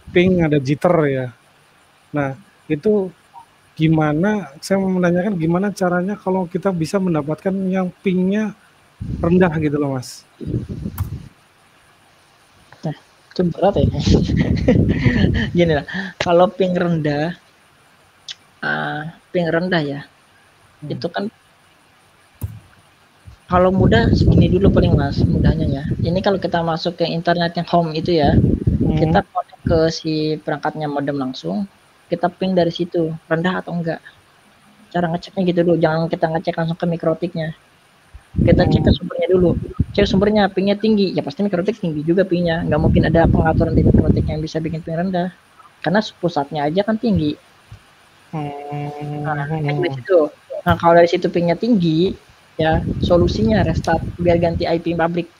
ping, ada jitter ya. Nah, itu gimana, saya mau menanyakan gimana caranya kalau kita bisa mendapatkan yang pingnya rendah gitu loh Mas. Nah, itu berat ya. Gini lah, kalau ping rendah ya, itu kan kalau mudah segini dulu paling Mas, mudahnya ya. Ini kalau kita masuk ke internet yang home itu ya, kita connect ke si perangkatnya modem langsung, kita ping dari situ, rendah atau enggak. Cara ngeceknya gitu dulu, jangan kita ngecek langsung ke mikrotiknya. Kita cek ke sumbernya dulu. Cek sumbernya, pingnya tinggi, ya pasti mikrotik tinggi juga pingnya. Nggak mungkin ada pengaturan di mikrotik yang bisa bikin ping rendah. Karena pusatnya aja kan tinggi. Nah, kalau dari situ pingnya tinggi, ya solusinya restart biar ganti IP public.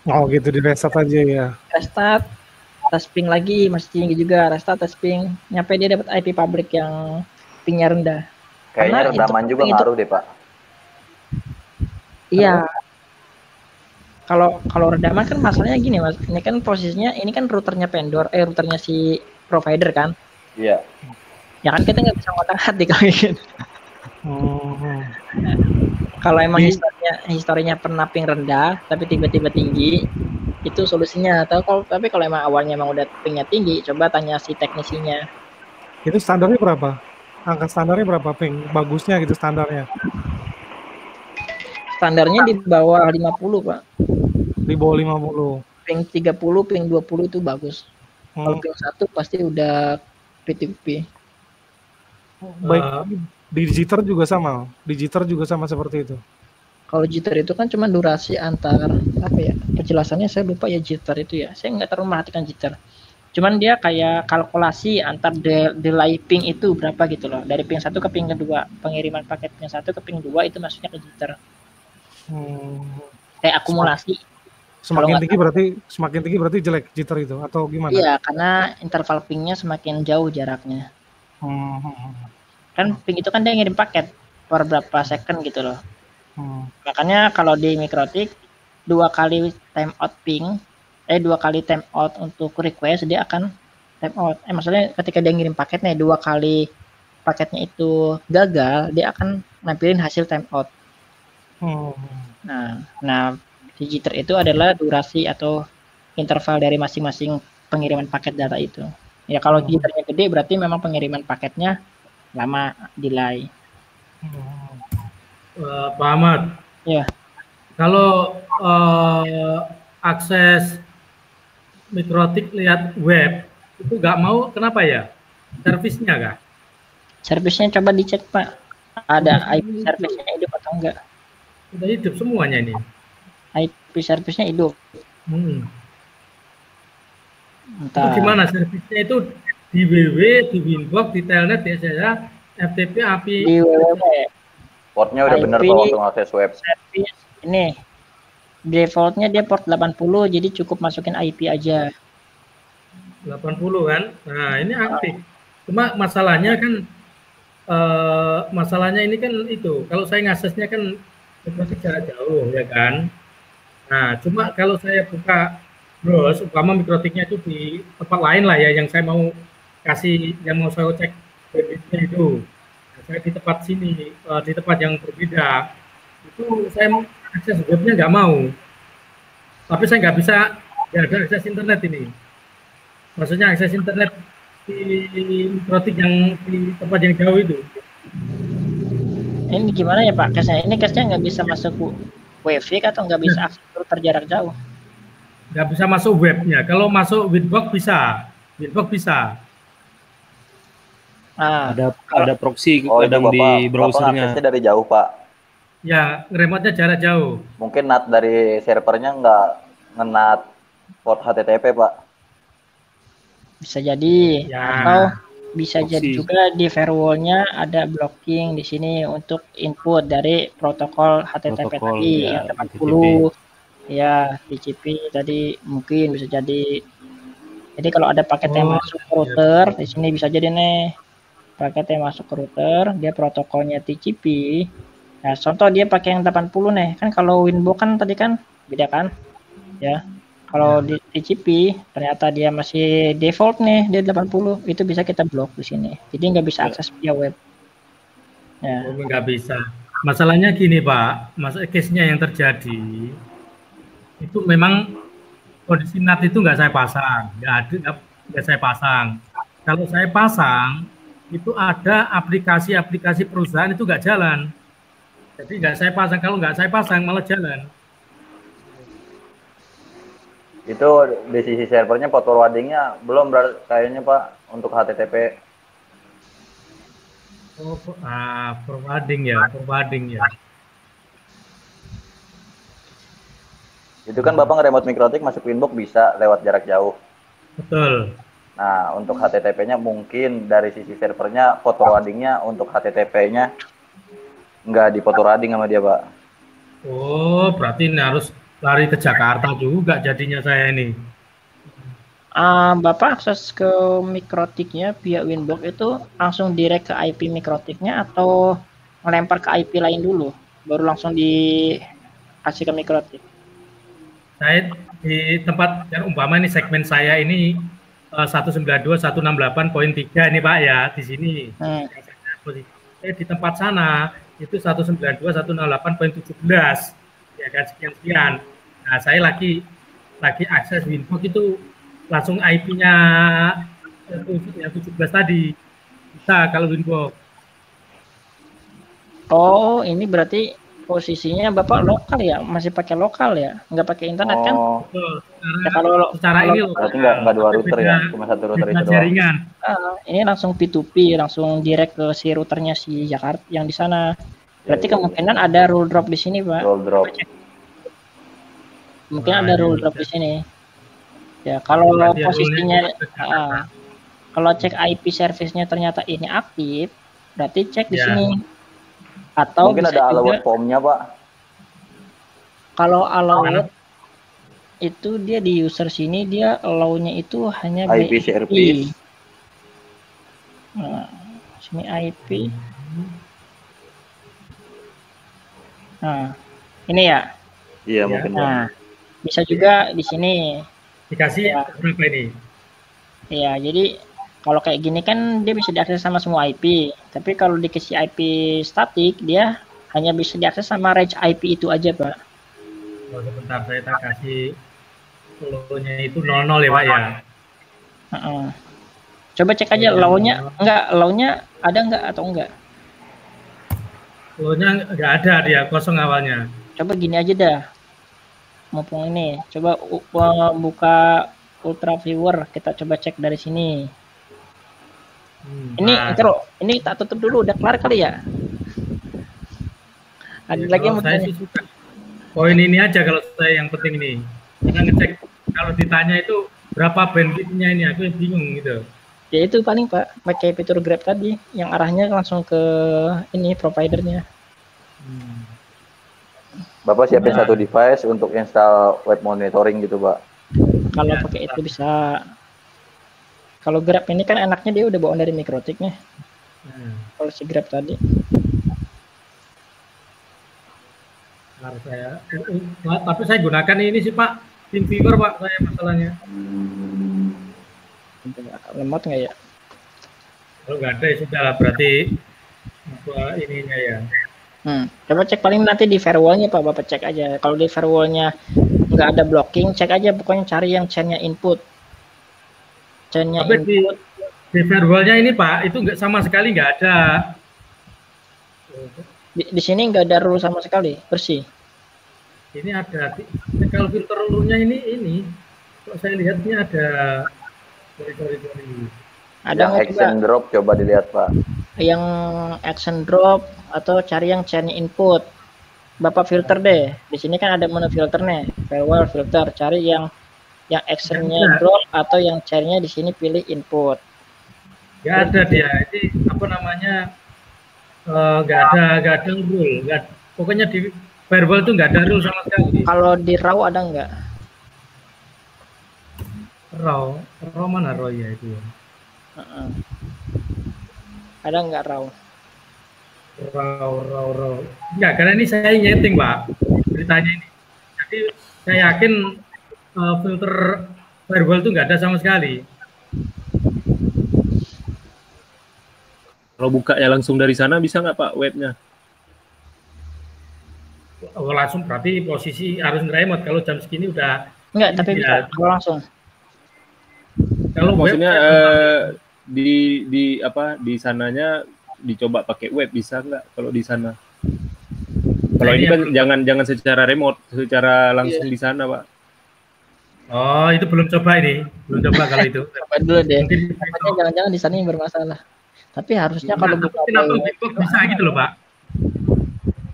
Oh gitu, di restart aja ya. Restart, tes ping lagi masih tinggi juga, restart tes ping, nyampe dia dapat IP public yang pingnya rendah. Kayaknya redaman juga ngaruh deh Pak. Iya. Kalau redaman kan masalahnya gini Mas, ini kan posisinya ini kan routernya vendor, routernya si provider kan. Iya. Ya kan kita nggak bisa ngotak-atik kalau gitu. Kalau emang historinya pernah ping rendah tapi tiba-tiba tinggi, itu solusinya. Tapi kalau emang awalnya emang udah pingnya tinggi, coba tanya si teknisinya. Itu standarnya berapa? Angka standarnya berapa ping? Bagusnya gitu standarnya. Standarnya di bawah 50 Pak. Di bawah 50. Ping 30, ping 20 itu bagus. Kalau ping 1 pasti udah P2P. Baik, di jitter juga sama. Di jitter juga sama seperti itu. Kalau jitter itu kan cuma durasi antar apa ya? Penjelasannya saya lupa ya jitter itu ya. Saya nggak terlalu memperhatikan jitter. Cuman dia kayak kalkulasi antar delay ping itu berapa gitu loh. Dari ping 1 ke ping kedua, pengiriman paketnya 1 ke ping 2 itu maksudnya ke jitter. Kayak akumulasi. Semakin tinggi berarti jelek jitter itu atau gimana? Iya, karena interval pingnya semakin jauh jaraknya. Kan ping itu kan dia ngirim paket per berapa second gitu loh. Makanya kalau di Mikrotik 2 kali timeout ping, 2 kali timeout untuk request dia akan timeout. Maksudnya ketika dia ngirim paketnya 2 kali paketnya itu gagal, dia akan nampilin hasil timeout. Nah jitter itu adalah durasi atau interval dari masing-masing pengiriman paket data itu. Ya kalau jitternya gede berarti memang pengiriman paketnya lama, delay. Pak Ahmad. Ya. Kalau akses Mikrotik lihat web itu nggak mau, kenapa ya? Servisnya kah? Servisnya coba dicek Pak. Ada IP servisnya hidup atau enggak? Sudah hidup semuanya ini. IP servisnya hidup. Itu gimana servisnya itu di WW, di Winbox, di Telnet, di SSH, FTP, API. Di WWW. Portnya udah bener Pak untuk akses web. Servis ini defaultnya dia port 80, jadi cukup masukin IP aja. 80 kan? Nah ini aktif. Cuma masalahnya kan, masalahnya ini kan itu. Kalau saya ngaksesnya kan Mikrotik jarak jauh, ya kan? Nah, cuma kalau saya buka browse, umpama Mikrotiknya itu di tempat lain lah ya, yang saya mau kasih, yang mau saya cek webnya itu. Nah, saya di tempat sini, di tempat yang berbeda, itu saya akses webnya nggak mau. Tapi saya nggak bisa, ya ada akses internet ini. Maksudnya akses internet di Mikrotik yang di tempat yang jauh itu. Ini gimana ya Pak case-nya? Ini case-nya nggak bisa masuk WiFi atau nggak bisa akses router jarak jauh? Nggak bisa masuk webnya. Kalau masuk Winbox bisa. Winbox bisa. Ada proxy kadang di browsernya. Aksesnya dari jauh Pak. Ya, remote-nya jarak jauh. Mungkin NAT dari servernya nggak nge-NAT port HTTP Pak. Bisa jadi. Ya. Atau bisa jadi juga di firewall-nya ada blocking di sini untuk input dari protokol HTTP tadi yang 80. Ya, TCP tadi mungkin bisa jadi. Jadi kalau ada paket yang masuk ke router, di sini bisa jadi nih. Paket yang masuk ke router, dia protokolnya TCP. Nah, contoh dia pakai yang 80 nih. Kan kalau Winbox kan tadi kan beda kan? Ya. Kalau di TCP ternyata dia masih default nih, dia 80, itu bisa kita blok di sini. Jadi nggak bisa akses via web. Ya. Nggak bisa. Masalahnya gini Pak, case-nya yang terjadi itu memang kondisi NAT itu nggak saya pasang, nggak saya pasang. Kalau saya pasang, itu ada aplikasi-aplikasi perusahaan itu nggak jalan. Jadi nggak saya pasang, kalau nggak saya pasang malah jalan. Itu di sisi servernya port forwarding-nya belum kayaknya Pak untuk HTTP. Forwarding ya. Itu kan Bapak nge-remote Mikrotik masuk Winbox bisa lewat jarak jauh. Betul. Nah, untuk HTTP-nya mungkin dari sisi servernya port forwarding-nya untuk HTTP-nya nggak di port forwarding sama dia Pak. Oh, berarti ini harus lari ke Jakarta juga jadinya saya ini. Bapak akses ke Mikrotiknya via Winbox itu langsung direct ke IP Mikrotiknya atau melempar ke IP lain dulu, baru langsung dikasih ke Mikrotik? Saya di tempat yang umpama ini segmen saya ini 192.168.3 ini Pak ya di sini. Saya di tempat sana itu 192.168.17. Ya kan sekian. Nah, saya lagi akses Winbox itu langsung IP-nya 17 tadi. Bisa kalau Winbox. Oh, ini berarti posisinya Bapak lokal ya? Masih pakai lokal ya? Nggak pakai internet kan? Ya, kalau secara ini berarti nggak dua router ya? Cuma satu router itu jaringan. Ini langsung P2P, langsung direct ke si routernya si Jakarta yang di sana. Berarti kemungkinan ada rule drop di sini, Pak. Rule drop. Mungkin ada rule drop di sini. Ya, kalau posisinya, kalau cek IP service-nya ternyata ini aktif, berarti cek di sini. Atau mungkin ada alert form-nya, Pak. Kalau allowed itu dia di user sini dia allow-nya itu hanya IP service. Nah, sini IP. Nah, ini ya. Iya, mungkin. Nah, bisa juga di sini dikasih ya. Berapa ini? Iya, jadi kalau kayak gini kan dia bisa diakses sama semua IP. Tapi kalau dikasih IP statik, dia hanya bisa diakses sama range IP itu aja, Pak. Oh, sebentar, saya kasih low-nya itu 00 ya, Pak ya. Coba cek aja low-nya, low-nya ada enggak atau enggak? Low-nya enggak ada, dia kosong awalnya. Coba gini aja dah. Mumpung ini, coba buka Ultra Viewer, kita coba cek dari sini. Ini tak tutup dulu, udah kelar kali ya? Ada lagi yang mau saya sih suka poin ini aja kalau saya yang penting ini. Kita ngecek kalau ditanya itu berapa bandwidth-nya ini, aku bingung gitu. Ya itu paling Pak, pakai fitur Grab tadi yang arahnya langsung ke ini providernya. Bapak siapin satu device untuk install web monitoring gitu, Pak. Kalau pakai itu bisa. Kalau Grab ini kan enaknya dia udah bawaan dari Mikrotik nih. Kalau si Grab tadi. Tapi saya gunakan ini sih Pak, TeamViewer Pak, saya masalahnya. Lemot nggak ya? Kalau nggak ada ya sudah lah, berarti apa ininya ya. Coba cek paling nanti di firewall-nya Pak, Bapak cek aja. Kalau di firewall-nya nggak ada blocking, cek aja pokoknya cari yang chain-nya input. Chain-nya input. Di firewall-nya ini Pak, itu nggak sama sekali nggak ada. Di sini nggak ada rule sama sekali, bersih. Ini ada, kalau filter rule-nya ini, kok saya lihat ini ada, sorry. Ada nggak action drop, coba dilihat Pak. Yang action drop atau cari yang chain input. Bapak filter deh. Di sini kan ada menu filter nih, firewall filter. Cari yang actionnya drop atau yang chainnya di sini pilih input. Nggak ada dia, ini apa namanya? Nggak ada rule, pokoknya di firewall itu nggak ada rule sama sekali. Kalau di raw ada nggak? Raw mana raw ya itu? Ada nggak raw? Raw. Enggak, karena ini saya nyeting Pak, beritanya ini. Jadi saya yakin filter firewall itu nggak ada sama sekali. Kalau buka ya langsung dari sana bisa nggak Pak webnya? Oh, langsung berarti posisi harus remote. Kalau jam segini udah enggak, tapi bisa kalau langsung. Kalau maksudnya di sananya dicoba pakai web bisa nggak kalau di sana? Kalau ini kan jangan secara remote, secara langsung di sana Pak. Oh, itu belum coba ini, belum coba kalau itu. Coba dulu deh. Jangan-jangan di sana yang bermasalah. Tapi harusnya kalau buka bisa gitu loh Pak.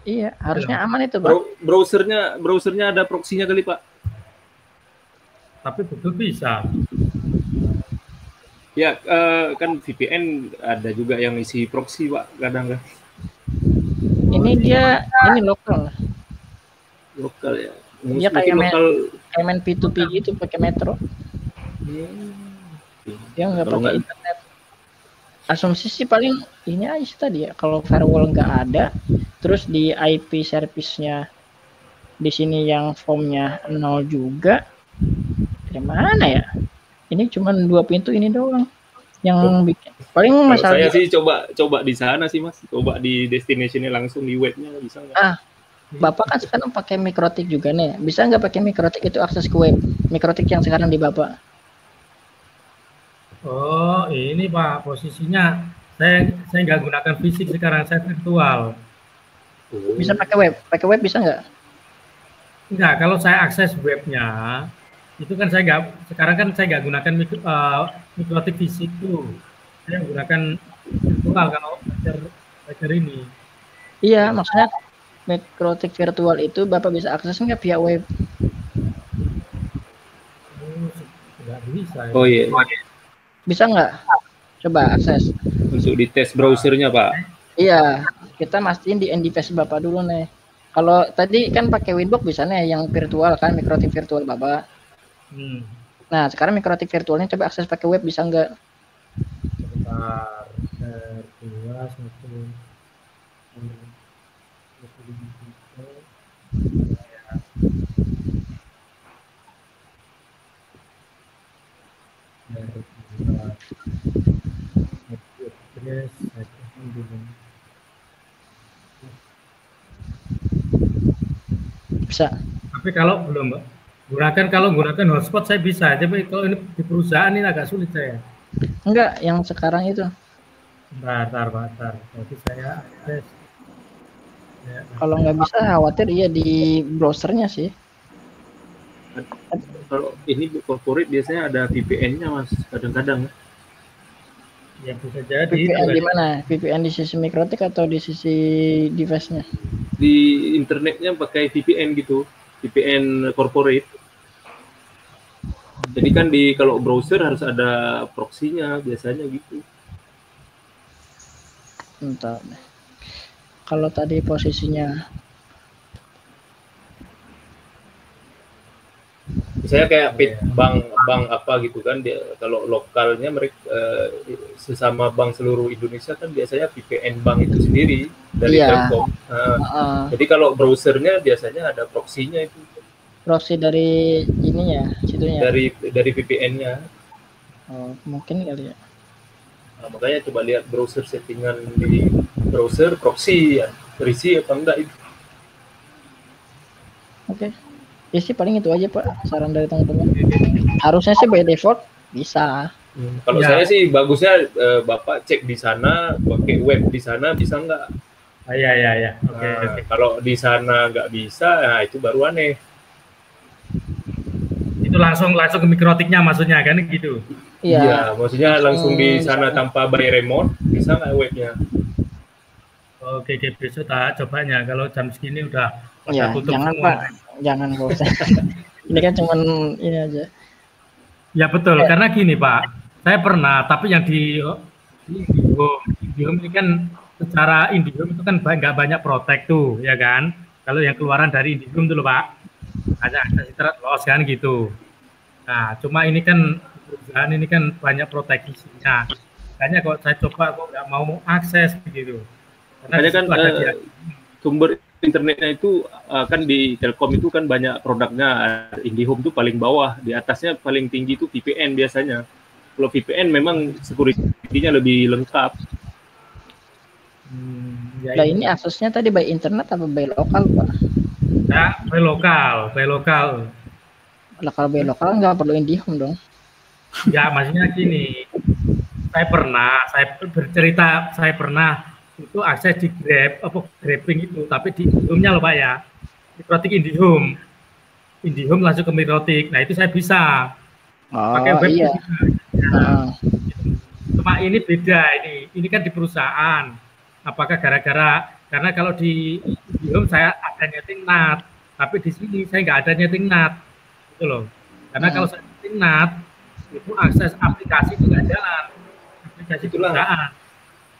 Iya, harusnya aman itu Pak. Browsernya ada proxy-nya kali Pak. Tapi betul bisa. Ya kan VPN ada juga yang isi proxy Pak kadang kan. Ini lokal. Lokal ya. Dia kayak main P2P gitu pakai Metro. Dia nggak pakai internet. Asumsi sih paling ini aja tadi ya, kalau firewall nggak ada, terus di IP service-nya di sini yang formnya 0 juga, dari mana ya? Ini cuma 2 pintu ini doang yang bikin. Paling masalah. Saya sih coba di sana sih Mas, coba di destination-nya langsung di webnya bisa nggak? Bapak kan sekarang pakai Mikrotik juga nih, bisa nggak pakai Mikrotik itu akses ke web? Mikrotik yang sekarang di Bapak. Oh, ini Pak, posisinya saya nggak gunakan fisik sekarang, saya virtual. Bisa pakai web bisa nggak? Enggak, kalau saya akses webnya, itu kan sekarang kan saya nggak gunakan Mikrotik fisik tuh, saya gunakan virtual kalau belajar ini. Iya, maksudnya Mikrotik virtual itu Bapak bisa akses nggak via web? Nggak bisa. Ya. Oh iya. Bisa nggak? Coba akses. Untuk dites browsernya Pak. Iya, kita mastiin di device Bapak dulu nih. Kalau tadi kan pakai Winbox bisanya yang virtual kan, mikrotik virtual Baba. Nah, sekarang mikrotik virtualnya coba akses pakai web bisa nggak? Sebentar, R2 satu. Bisa. Tapi kalau belum, Mbak, gunakan hotspot saya bisa. Tapi kalau ini di perusahaan ini agak sulit saya. Enggak, yang sekarang itu. Bentar. Jadi saya akses. Ya. Kalau nggak bisa khawatir iya di browsernya sih. Kalau ini corporate biasanya ada VPN-nya Mas, kadang-kadang. Ya bisa jadi. VPN di mana? VPN di sisi mikrotik atau di sisi device-nya? Di internetnya pakai VPN gitu, VPN corporate. Jadi kan kalau browser harus ada proxy-nya biasanya gitu. Entah. Kalau tadi posisinya Misalnya kayak bank apa gitu kan, dia kalau lokalnya mereka sesama bank seluruh Indonesia kan biasanya VPN bank itu sendiri dari Telkom. Jadi kalau browsernya biasanya ada proxy-nya itu. Proxy dari ininya, situnya. Dari VPN-nya. Oh, mungkin kali ya. Nah, makanya coba lihat browser settingan di browser proxy ya, terisi apa enggak itu. Oke. Ya sih paling itu aja Pak, saran dari teman-teman. Harusnya sih by default bisa. Kalau saya sih bagusnya Bapak cek di sana, pakai web di sana bisa enggak? Iya. Oke. Kalau di sana nggak bisa, nah itu baru aneh. Itu langsung ke mikrotiknya maksudnya kan gitu. Iya, maksudnya langsung di sana tanpa by remote, bisa nggak webnya? Oke, besok tak cobanya. Kalau jam segini udah tutup jangan semua. Pak, jangan nggak usah. Ini kan cuman ini aja. Ya betul, karena gini Pak, saya pernah, tapi yang di IndiHome ini kan secara IndiHome itu kan nggak banyak protek tuh, ya kan? Kalau yang keluaran dari IndiHome tuh loh Pak, hanya akses internet loss kan gitu. Nah, cuma ini kan perusahaan ini kan banyak proteksinya. Makanya kalau saya coba kok nggak mau akses gitu. Karena kan sumber internetnya itu kan di Telkom itu kan banyak produknya. IndiHome itu paling bawah, di atasnya paling tinggi itu VPN biasanya. Kalau VPN memang security-nya lebih lengkap. Nah ini aksesnya tadi by internet apa by lokal Pak? Ya, by lokal. Kalau by lokal nggak perlu IndiHome dong. Ya maksudnya gini, saya pernah itu akses di grabbing itu, tapi di IndiHome-nya loh Pak ya, mikrotik IndiHome langsung ke mikrotik. Nah itu saya bisa pakai web. Iya. Cuma ini beda, ini kan di perusahaan. Apakah karena kalau di IndiHome saya ada nyeting NAT, tapi di sini saya nggak ada nyeting NAT, gitu loh. Karena kalau saya nyeting NAT itu akses aplikasi itu nggak jalan, aplikasi perusahaan.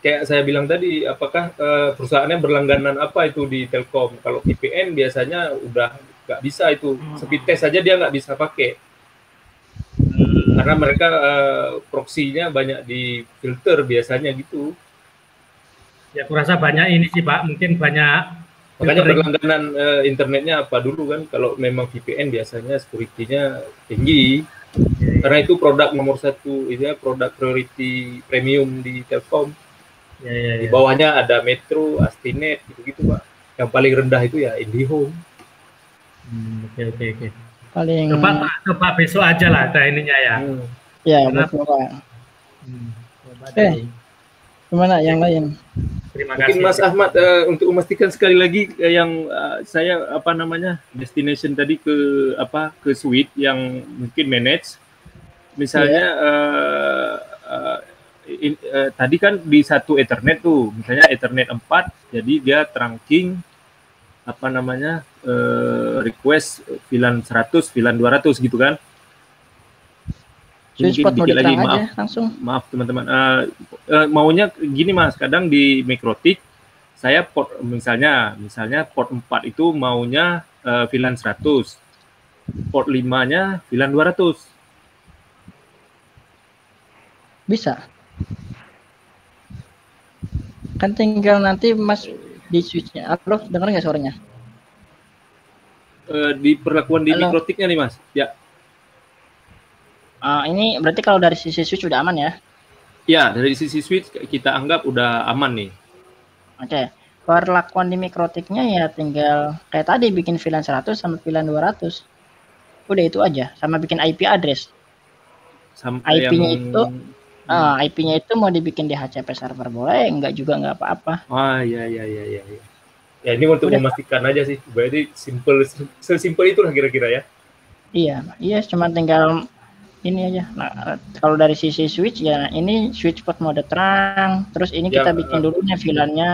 Kayak saya bilang tadi, apakah perusahaannya berlangganan apa itu di Telkom? Kalau VPN biasanya udah nggak bisa itu, speed test saja dia nggak bisa pakai. Karena mereka proxy-nya banyak di filter biasanya gitu. Ya, aku rasa banyak ini sih Pak, mungkin banyak. Makanya berlangganan internetnya apa dulu kan? Kalau memang VPN biasanya security-nya tinggi. Karena itu produk nomor 1, ini produk priority premium di Telkom. Ya. Di bawahnya ada Metro, Astinet, gitu-gitu Pak. Yang paling rendah itu ya IndiHome. Oke. Paling coba besok aja lah ada ininya ya. Ya, betul Pak. Gimana yang lain? Terima kasih. Mungkin Mas Ahmad untuk memastikan sekali lagi yang saya destination tadi ke suite yang mungkin manage. Misalnya tadi kan di satu Ethernet tuh, misalnya Ethernet 4, jadi dia trunking request VLAN 100, VLAN 200 gitu kan. Mungkin dikit lagi, maaf teman-teman. Maunya gini Mas, kadang di mikrotik saya port misalnya port 4 itu maunya VLAN 100, port 5-nya VLAN 200. Bisa. Kan tinggal nanti Mas di switch-nya. Halo, dengar nggak suaranya? Di perlakuan di mikrotiknya nih Mas. Ya. Ini berarti kalau dari sisi switch udah aman ya? Ya, dari sisi switch kita anggap udah aman nih. Oke. Perlakuan di mikrotiknya ya tinggal kayak tadi bikin VLAN 100 sama VLAN 200. Udah itu aja, sama bikin IP address. IP-nya itu IP-nya itu mau dibikin di HCP server boleh, enggak juga enggak apa-apa. Iya. Ya ini untuk memastikan aja sih. Berarti sesimpel itulah kira-kira ya. Iya, cuma tinggal ini aja. Nah, kalau dari sisi switch ya ini switch port mode terang, terus ini kita bikin dulu nih VLAN-nya